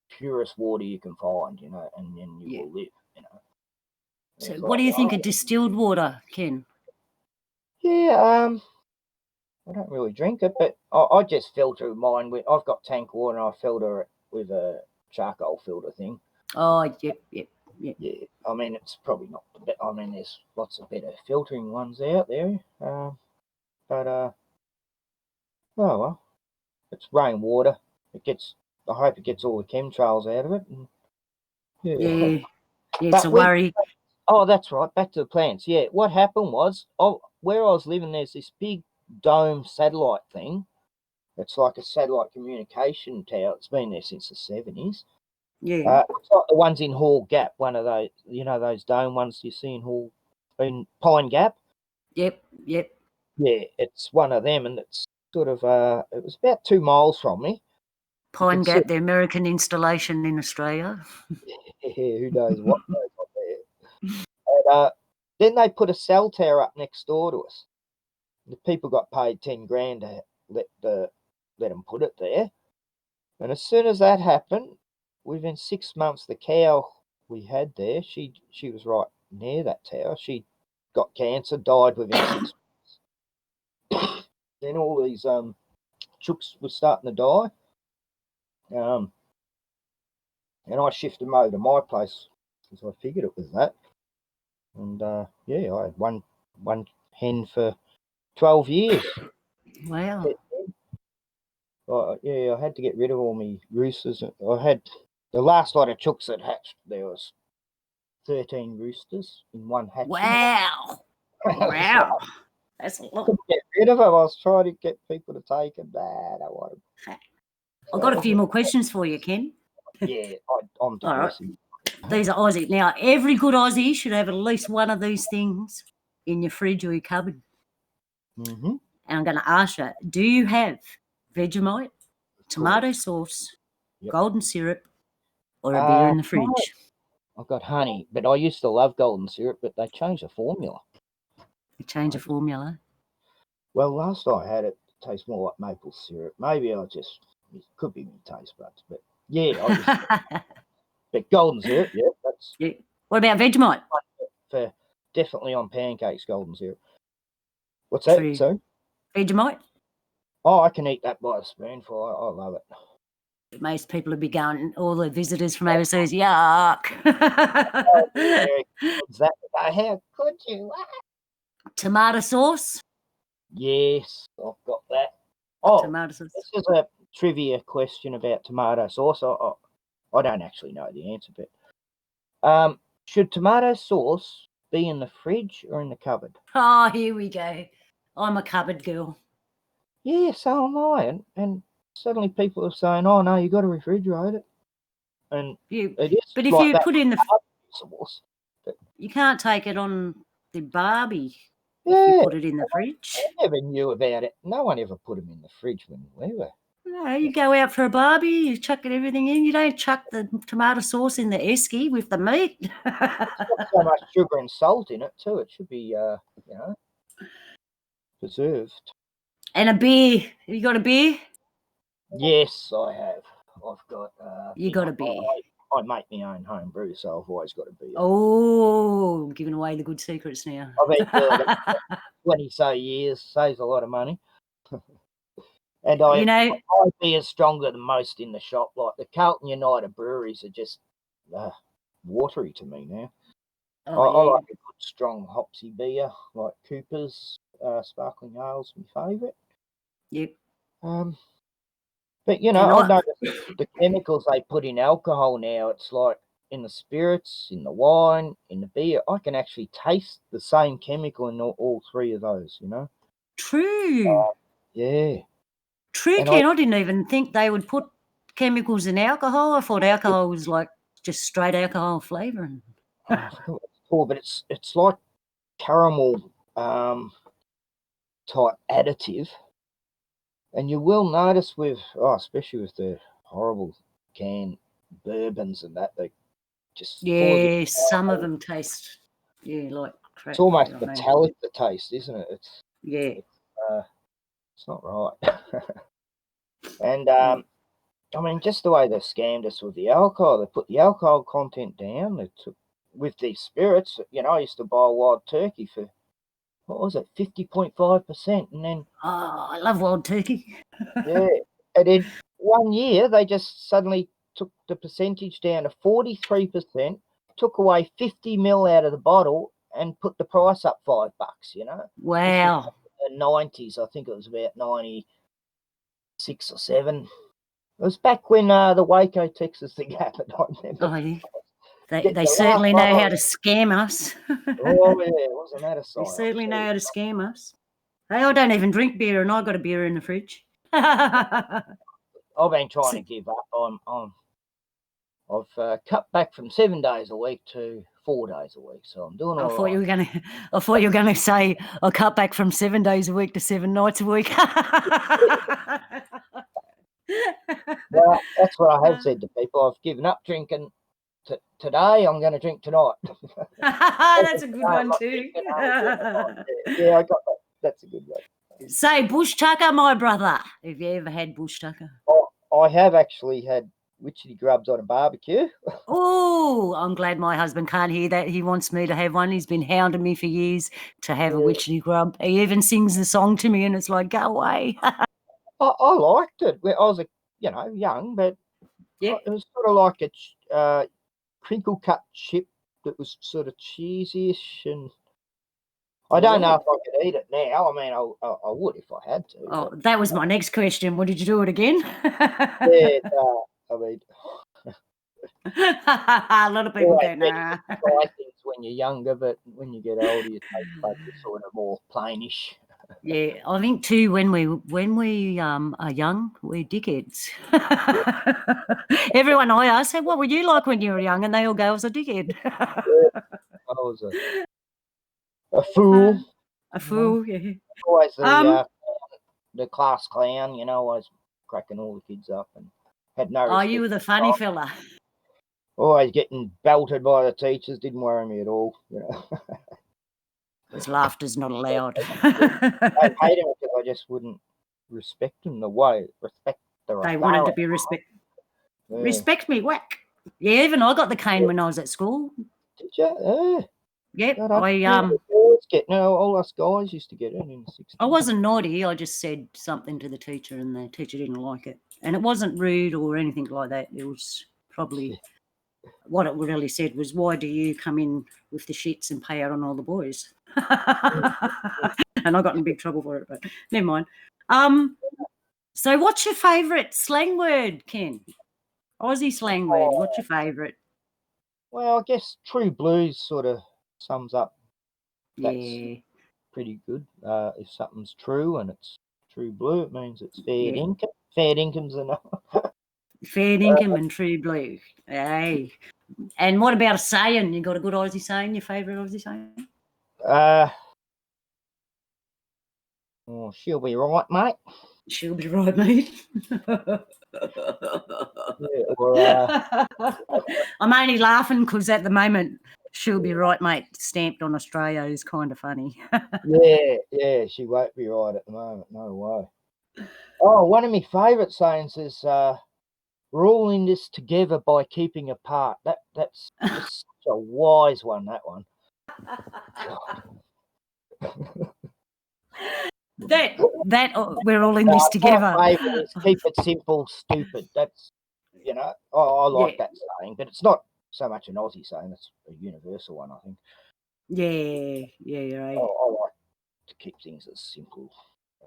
purest water you can find, and then you will live." So, what do you think of distilled water, Ken? Yeah, I don't really drink it, but I just filter mine with. I've got tank water, and I filter it with a charcoal filter thing. Oh, yep. Yeah, I mean, it's probably not the best. I mean, there's lots of better filtering ones out there, but oh well, it's rainwater. I hope it gets all the chemtrails out of it. And, yeah, it's a worry. Oh, that's right. Back to the plants. Yeah, what happened was, where I was living, there's this big dome satellite thing. It's like a satellite communication tower. It's been there since the 70s. Yeah. It's like the ones in Hall Gap, one of those, those dome ones you see in Pine Gap. Yep. Yeah, it's one of them, and it's sort of, it was about 2 miles from me. Pine Gap, the American installation in Australia. Who knows what goes on there. And then they put a cell tower up next door to us. The people got paid 10 grand to let them put it there. And as soon as that happened, within 6 months, the cow we had there, she was right near that tower. She got cancer, died within 6 months. Then all these chooks were starting to die. And I shifted them over to my place because I figured it was that. And yeah, I had one hen for 12 years. Wow. Yeah, I had to get rid of all my roosters. I had the last lot of chooks that hatched. There was 13 roosters in one hatching. Wow. Wow. That's a lot. Couldn't get rid of them. I was trying to get people to take them. Nah, I don't want them. I've got a few more questions for you, Ken. Yeah, I'm digressing. All right. These are Aussie. Now, every good Aussie should have at least one of these things in your fridge or your cupboard. Mm-hmm. And I'm going to ask you, do you have Vegemite, tomato sauce, golden syrup, or a beer in the fridge? No. I've got honey, but I used to love golden syrup, but they changed the formula. They changed the formula? Well, last I had it tastes more like maple syrup. Maybe it could be my taste buds, but yeah, but golden syrup, yeah, that's. Yeah. What about Vegemite? For definitely on pancakes, golden syrup. What's that? True. Sorry? Vegemite? Oh, I can eat that by a spoonful. I love it. Most people would be going, all the visitors from overseas, yuck. How could you? Tomato sauce? Yes, I've got that. Oh, tomato sauce. This is a trivia question about tomato sauce. I don't actually know the answer, but should tomato sauce be in the fridge or in the cupboard? Oh, here we go. I'm a cupboard girl. Yeah, so am I. And suddenly people are saying, "Oh no, you got to refrigerate it." And it is. But if like you put in the sauce, you can't take it on the barbie if you put it in the fridge. I never knew about it. No one ever put them in the fridge when we were. No, you go out for a barbie, you chuck everything in. You don't chuck the tomato sauce in the esky with the meat. It's got so much sugar and salt in it too. It should be, preserved. And a beer. Have you got a beer? Yes, I have. I've got. You got a beer. I make my own home brew, so I've always got a beer. Oh, giving away the good secrets now. I've been doing it for 20 so years. Saves a lot of money. And my beer is stronger than most in the shop. Like the Carlton United breweries are just watery to me now. I like a good strong hopsy beer, like Cooper's Sparkling Ale's my favourite. Yep. But I've noticed the chemicals they put in alcohol now. It's like in the spirits, in the wine, in the beer. I can actually taste the same chemical in all three of those, you know. True. Yeah. True, And Ken. I didn't even think they would put chemicals in alcohol. I thought alcohol was like just straight alcohol flavouring. I forgot what it's called, but it's like caramel type additive. And you will notice with, especially with the horrible canned bourbons and that, they just full of Yeah, the some of alcohol. them taste, like crap. It's almost I know. metallic, the taste, isn't it? Yeah. It's not right. And I mean, just the way they scammed us with the alcohol, they put the alcohol content down. They took with these spirits. You know, I used to buy wild turkey for what was it, 50.5%, and then I love wild turkey. yeah, and in 1 year they just suddenly took the percentage down to 43%, took away 50 ml out of the bottle, and put the price up $5. You know, Wow. the 90s. I think it was about 96 or 7. It was back when the Waco, Texas thing happened. I remember. Oh, yeah. They Getting the certainly last know how one. to scam us. Oh yeah, wasn't that a sight? They certainly know how to scam us. Hey, I don't even drink beer, and I got a beer in the fridge. I've been trying to give up. I've cut back from 7 days a week to 4 days a week, so I'm doing all I thought right. you were gonna say I cut back from 7 days a week to 7 nights a week. Well, that's what I have said to people. I've given up drinking today. I'm going to drink tonight. That's a good one too. Yeah, I got that. That's a good one. Say bush tucker, my brother. Have you ever had bush tucker? I have actually had witchetty grubs on a barbecue. Oh, I'm glad my husband can't hear that. He wants me to have one. He's been hounding me for years to have a witchetty grub. He even sings the song to me, and it's like, go away. I liked it. I was, young, but Yep. it was sort of like a crinkle cut chip that was sort of cheesy-ish, and I don't know if I could eat it now. I mean, I would if I had to. Oh, that was my next question. What did you do it again? Yeah, I mean, a lot of people don't know. try things when you're younger, but when you get older, you take focus sort of more plainish. Yeah, I think too when we are young, we're dickheads. Everyone I ask, say, what were you like when you were young? And they all go, I was a dickhead. I was a fool. A fool, yeah. Always the class clown, always cracking all the kids up and had no respect. Oh, you were the funny fella. Always getting belted by the teachers, didn't worry me at all. Because laughter's not allowed. I hate them because I just wouldn't respect them respect their They authority. wanted to be respected. Yeah. Respect me, whack. Yeah, even I got the cane when I was at school. Did you? Yep. All us guys used to get it in the 60s. I wasn't naughty. I just said something to the teacher, and the teacher didn't like it. And it wasn't rude or anything like that. It was probably what it really said was, "Why do you come in with the shits and pay out on all the boys?" And I got in big trouble for it, but never mind. So what's your favourite slang word, Ken? Aussie slang word. What's your favourite? Well, I guess true blues sort of sums up. That's pretty good. If something's true and it's true blue, it means it's fair income. Fair income's enough. Fair income and true blue. Hey. And what about a saying? You got a good Aussie saying? Your favourite Aussie saying? She'll be right, mate. She'll be right, mate. I'm only laughing because at the moment, she'll be right, mate, stamped on Australia is kind of funny. Yeah, she won't be right at the moment. No way. Oh, one of my favourite sayings is, we're all in this together by keeping apart. That's just such a wise one, that one. That we're all in this together. My favourite is keep it simple, stupid. That's, I like that saying, but it's not so much an Aussie saying, it's a universal one, I think. Yeah, you're right. I like to keep things as simple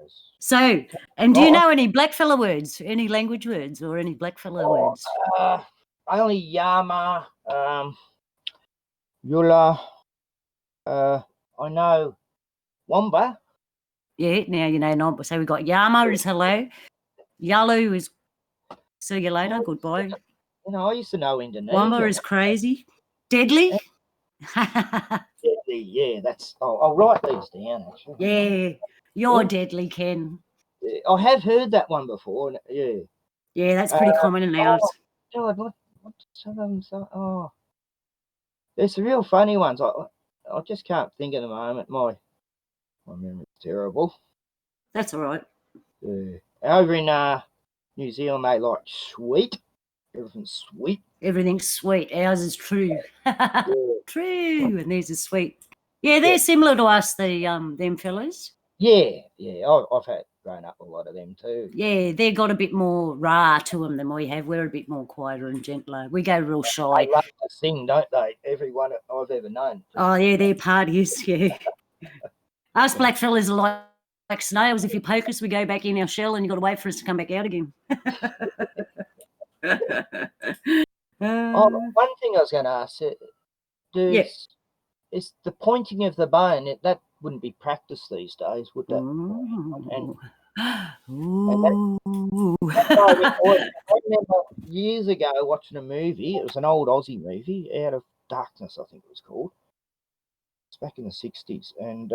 as... So, and do you know any blackfella words, any language words or any blackfella words? only Yama, Yula. I know Wamba. Yeah, now you know not. So we've got Yama is hello. Yalu is see you later, goodbye. You know, I used to know Indonesia. Wamba is crazy. Deadly. Deadly, yeah, that's. I'll write these down, actually. Yeah, you're deadly, Ken. I have heard that one before. Yeah. Yeah, that's pretty common in ours. God, what some of them? Oh, there's some real funny ones. I just can't think at the moment. My memory's terrible. That's all right. Yeah. Over in New Zealand, they like sweet. Everything's sweet. Everything's sweet. Ours is true. Yeah. True, and theirs is sweet. Yeah, they're similar to us, them fellas. Yeah. I've had grown up with a lot of them too. Yeah, they got a bit more raw to them than we have. We're a bit more quieter and gentler. We go real shy. They love to sing, don't they? Everyone I've ever known. Oh yeah, they're parties. Yeah. Us black fellas are like snails. If you poke us, we go back in our shell, and you got to wait for us to come back out again. One thing I was going to ask, is the pointing of the bone, that wouldn't be practiced these days, would that? I remember years ago watching a movie. It was an old Aussie movie, Out of Darkness, I think it was called. It's back in the 60s, and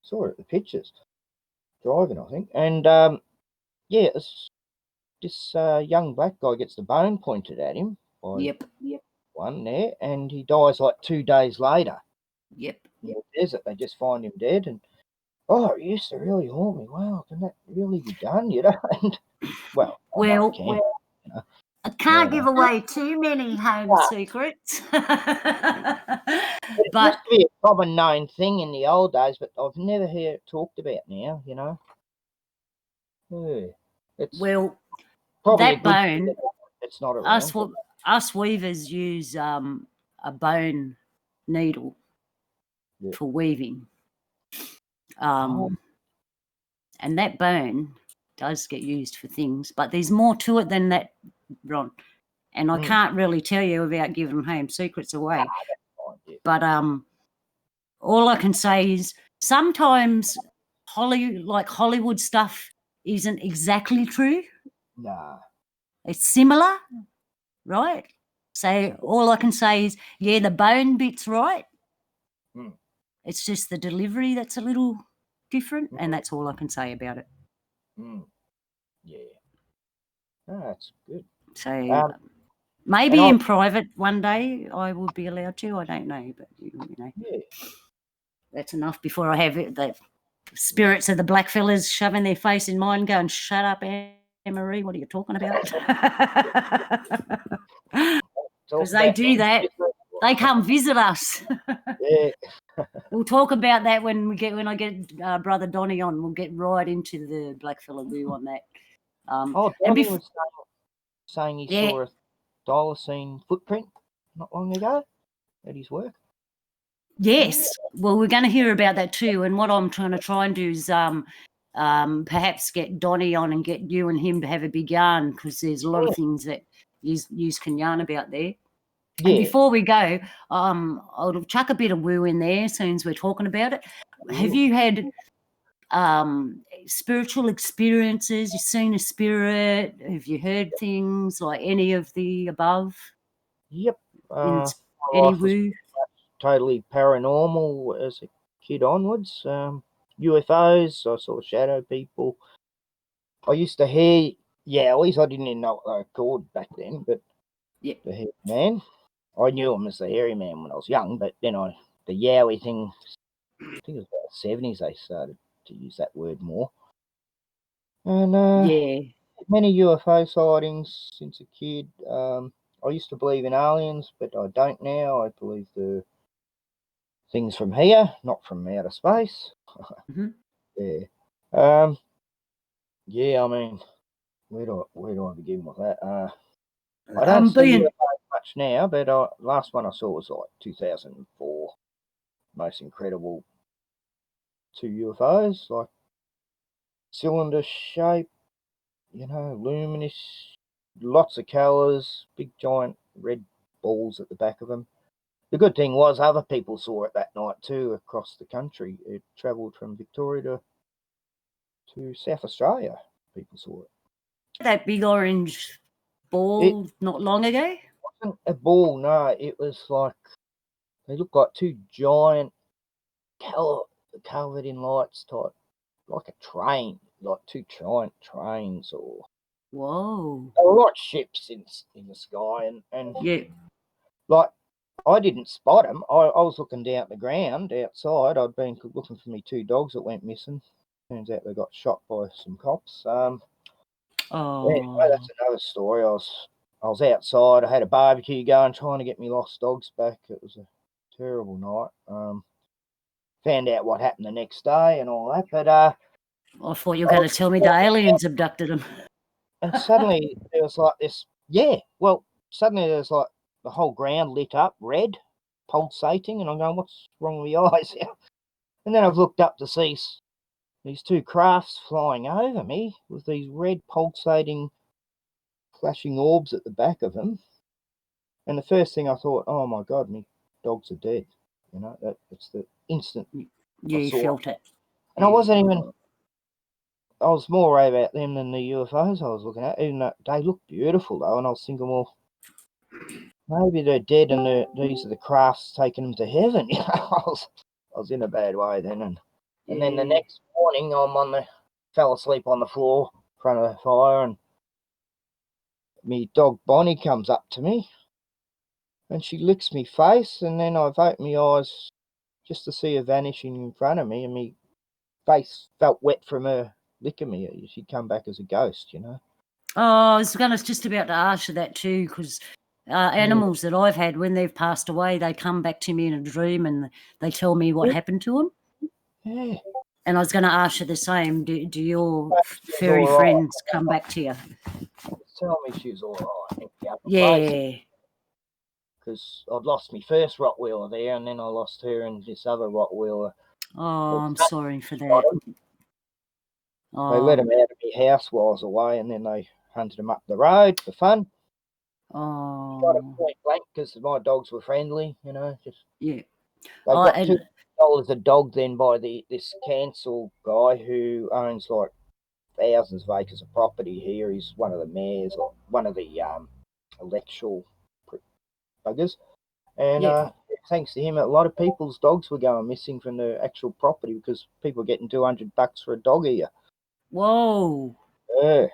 saw it at the pictures, driving, I think. And it's this young black guy gets the bone pointed at him by one there, and he dies like 2 days later. In the desert, they just find him dead, and it used to really haunt me. Wow, can that really be done? You know, and I can't give away too many home secrets. It used to be a common known thing in the old days, but I've never heard it talked about now, you know. It's probably that bone, it's not around. Us weavers use a bone needle for weaving. And that bone does get used for things, but there's more to it than that, Ron. And I can't really tell you without giving home secrets away. But all I can say is sometimes Hollywood stuff isn't exactly true. Nah. It's similar, right? So all I can say is, the bone bit's right. It's just the delivery that's a little different, and that's all I can say about it. Yeah. Oh, that's good. So maybe in private one day I would be allowed to. I don't know, but you know, that's enough before I have the spirits of the black fellas shoving their face in mine, going, "Shut up, Anne-Marie, what are you talking about?" Because they do that. They come visit us. We'll talk about that when I get brother Donnie on. We'll get right into the black fella boo on that. Donnie was saying he saw a thylacine footprint not long ago at his work. Yes. Well, we're going to hear about that too. And what I'm trying and do is perhaps get Donnie on and get you and him to have a big yarn, because there's a lot of things that you can yarn about there. And before we go, I'll chuck a bit of woo in there as soon as we're talking about it. Have you had spiritual experiences? You've seen a spirit? Have you heard things like any of the above? Yep. Any woo? Totally paranormal as a kid onwards. UFOs, I saw shadow people. I used to hear yowies. I didn't even know what they were called back then, but the hairy man. I knew him as the hairy man when I was young, but then the yowie thing, I think it was about the 70s they started to use that word more. And many UFO sightings since a kid. I used to believe in aliens, but I don't now. I believe the things from here, not from outer space. I mean, where do I begin with that? I don't see UFOs much now, but last one I saw was like 2004. Most incredible 2 UFOs, like cylinder shape, luminous, lots of colours, big giant red balls at the back of them. The good thing was other people saw it that night too across the country. It travelled from Victoria to South Australia. People saw it. That big orange ball not long ago? It wasn't a ball, no. It was like, they looked like two giant covered in lights type, like a train, like two giant trains, or Whoa. they were like ships in the sky, and Yeah. like, I didn't spot them. I was looking down at the ground outside. I'd been looking for me two dogs that went missing. Turns out they got shot by some cops. Oh. Anyway, that's another story. I was outside. I had a barbecue going, trying to get me lost dogs back. It was a terrible night. Found out what happened the next day and all that, but I thought you were going to tell me the aliens abducted them. and suddenly there was like this. Suddenly there was like the whole ground lit up red, pulsating, and I'm going, what's wrong with my eyes? And then I've looked up to see these two crafts flying over me with these red pulsating flashing orbs at the back of them. And the first thing I thought, oh my God, my dogs are dead. You know, it's the instant. Yeah, you felt it. And I wasn't even, I was more worried about them than the UFOs I was looking at, even though they looked beautiful though. And I was thinking, well, maybe they're dead and these are the crafts taking them to heaven. You know, I was in a bad way then. And then the next morning, fell asleep on the floor in front of the fire, and me dog Bonnie comes up to me and she licks me face, and then I've opened my eyes just to see her vanishing in front of me, and my face felt wet from her licking me. She'd come back as a ghost, you know. Oh, I was just about to ask you that too, because animals that I've had, when they've passed away, they come back to me in a dream and they tell me what happened to them. Yeah. And I was going to ask you the same. Do your furry friends come back to you? Tell me she's all right. Yeah. Because I'd lost my first Rottweiler there, and then I lost her and this other Rottweiler. Oh, I'm sorry for that. They let him out of my house while I was away, and then they hunted him up the road for fun. Oh. Got him point blank because my dogs were friendly, you know. Yeah. They got $2 a dog then by this cancel guy who owns like thousands of acres of property here. He's one of the mayors, or one of the electoral buggers. And thanks to him, a lot of people's dogs were going missing from the actual property because people were getting $200 for a dog here. Whoa. Yeah.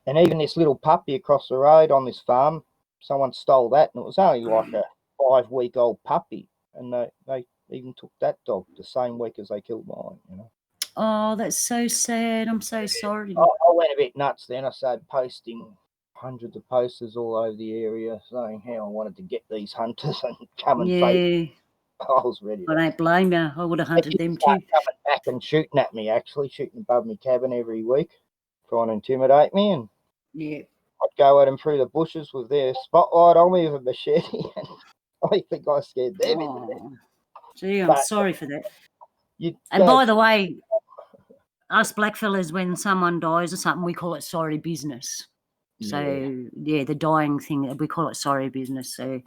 And even this little puppy across the road on this farm, someone stole that, and it was only like a 5-week-old puppy. And they even took that dog the same week as they killed mine, you know. Oh, that's so sad. I'm so sorry. I went a bit nuts then. I started posting hundreds of posters all over the area saying how I wanted to get these hunters and come and fight. I was ready. I don't blame you. I would have hunted them too. Coming back and shooting at me, actually, shooting above my cabin every week, trying to intimidate me. And I'd go at them through the bushes with their spotlight on me with a machete, and I think I scared them into death. Gee, I'm sorry for that. And by the way, us blackfellas, when someone dies or something, we call it sorry business. So, the dying thing, we call it sorry business. So,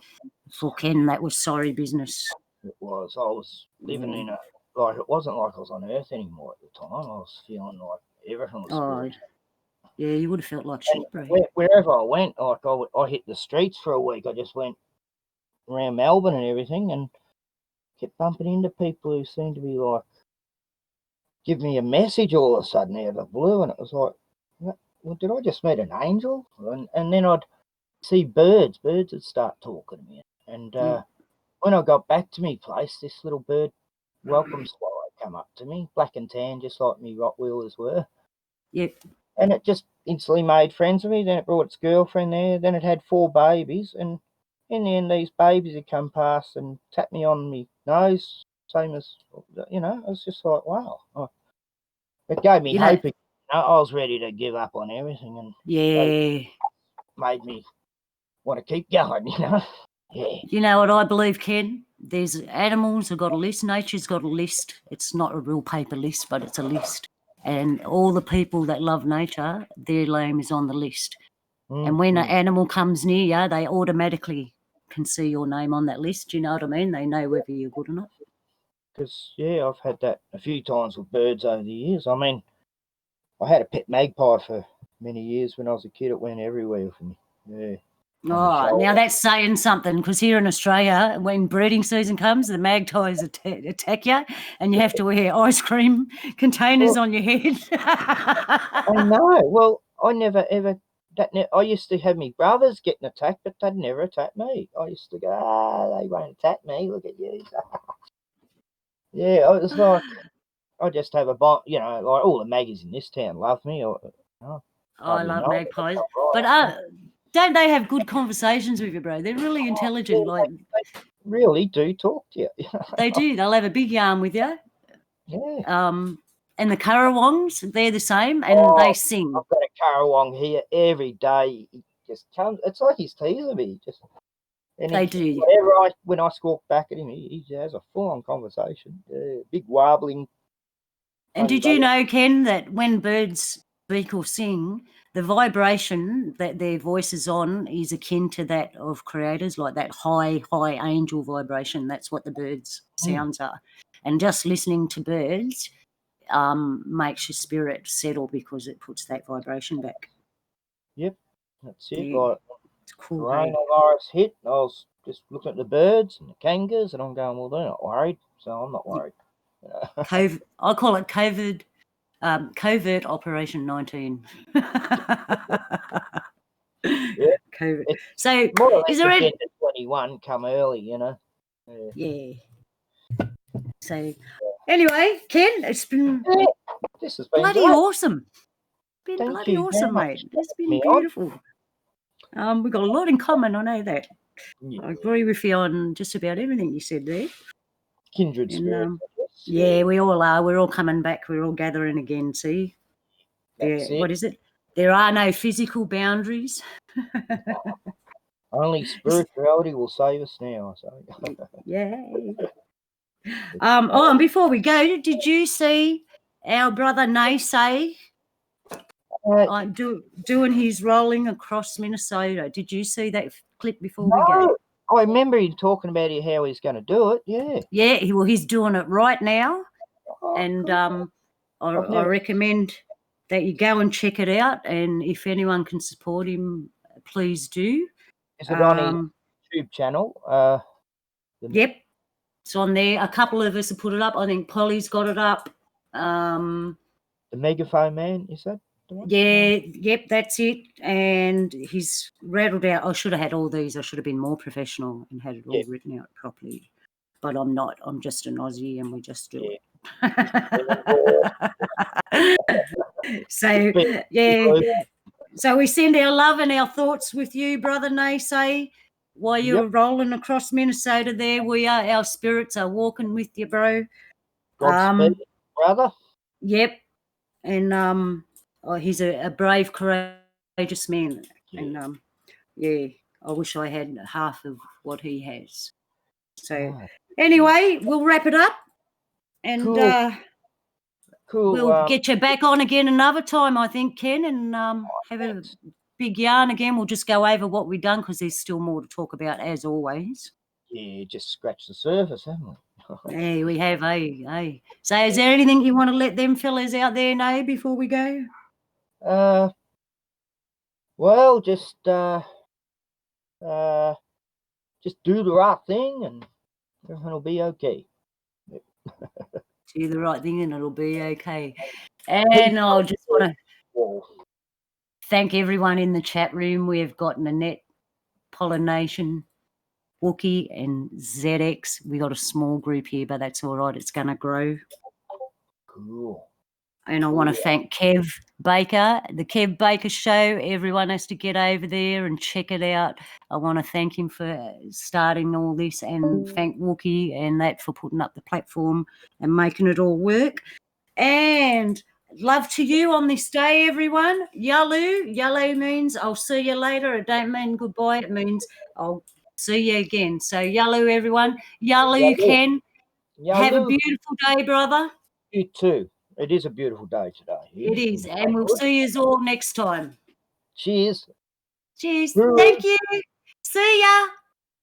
for Ken, that was sorry business. It was. I was living in it wasn't like I was on Earth anymore at the time. I was feeling like everything was spiritual. Yeah, you would have felt like shit, bro. Wherever I went, like I hit the streets for a week. I just went around Melbourne and everything, and kept bumping into people who seemed to be like, give me a message all of a sudden out of the blue, and it was like, well, did I just meet an angel? And then I'd see birds would start talking to me, and when I got back to me place, this little bird welcome swallow come up to me, black and tan, just like me Rottweilers were. Yep. And it just instantly made friends with me. Then it brought its girlfriend there. Then it had 4 babies, and in the end, these babies had come past and tapped me on my nose, same as, you know. I was just like, wow. It gave me hope. You know, I was ready to give up on everything, and made me want to keep going, you know. Yeah. You know what I believe, Ken? There's animals have got a list. Nature's got a list. It's not a real paper list, but it's a list. And all the people that love nature, their name is on the list. And when an animal comes near you, they automatically can see your name on that list. Do you know what I mean? They know whether you're good or not. Because, yeah, I've had that a few times with birds over the years. I mean, I had a pet magpie for many years when I was a kid. It went everywhere for me. Yeah. Oh, now that's saying something, because here in Australia, when breeding season comes, the magpies attack you, and you have to wear ice cream containers on your head. I know. Well, I never ever. I used to have my brothers getting attacked, but they'd never attack me. I used to go, they won't attack me. Look at you. Yeah, it was like I just have a bond. You know, like all the maggies in this town love me. I love magpies, but don't they have good conversations with you, bro? They're really intelligent. Yeah, like they really do talk to you. They do. They'll have a big yarn with you. Yeah. And the currawongs, they're the same, and they sing. I've got a currawong here every day. He just comes. It's like he's teasing me. They do. When I squawk back at him, he has a full-on conversation. Big warbling. And did you know, Ken, that when birds speak or sing, the vibration that their voice is on is akin to that of creators, like that high angel vibration. That's what the birds' sounds are. And just listening to birds makes your spirit settle because it puts that vibration back. Yep, that's it. Yeah. Like, it's cool. Coronavirus hit, I was just looking at the birds and the kangaroos, and I'm going, well, they're not worried, so I'm not worried. COVID, I call it COVID. Covert Operation 19. Yeah. COVID. So is there any 21 come early, you know? Yeah. So anyway, Ken, it's been this has been bloody great. awesome. Thank bloody you awesome, mate. It's been beautiful. We've got a lot in common, I know that. Yeah. I agree with you on just about everything you said there. Kindred spirit. Yeah, we all are. We're all coming back. We're all gathering again, see? What is it? There are no physical boundaries. Only spirituality will save us now. So. Yeah. And before we go, did you see our brother Naysay doing his rolling across Minnesota? Did you see that clip before we go? I remember him talking about how he's going to do it. Yeah. Yeah, well, he's doing it right now. And I recommend that you go and check it out. And if anyone can support him, please do. Is it on his YouTube channel? Yep. It's on there. A couple of us have put it up. I think Polly's got it up. The Megaphone Man, is that the one? Yeah, yep, that's it. And he's rattled out. I should have had all these. I should have been more professional and had it all written out properly. But I'm not. I'm just an Aussie and we just do it. So, yeah. So we send our love and our thoughts with you, Brother Naysay. While you're rolling across Minnesota there, our spirits are walking with you, bro. Godspeed, brother. Yep. And he's a brave, courageous man. Yeah. And I wish I had half of what he has. So anyway, we'll wrap it up. And cool. We'll get you back on again another time, I think, Ken, and have a big yarn again. We'll just go over what we've done because there's still more to talk about, as always. Yeah, just scratch the surface, haven't we? Yeah, we have, eh? So is there anything you want to let them fellas out there know before we go? Well, just do the right thing and everything will be okay. Do the right thing and it'll be okay. And I just want to thank everyone in the chat room. We've got Nanette, Pollination, Wookie and ZX. We got a small group here, but that's all right. It's going to grow. Cool. And I want to thank Kev Baker, the Kev Baker Show. Everyone has to get over there and check it out. I want to thank him for starting all this and thank Wookie and that for putting up the platform and making it all work. And love to you on this day, everyone. Yalu. Yalu means I'll see you later. It don't mean goodbye. It means I'll see you again. So yalu, everyone. Yalu, Ken. Have a beautiful day, brother. You too. It is a beautiful day today. It is. And we'll see you all next time. Cheers. Cheers. Cheers. Thank you. See ya.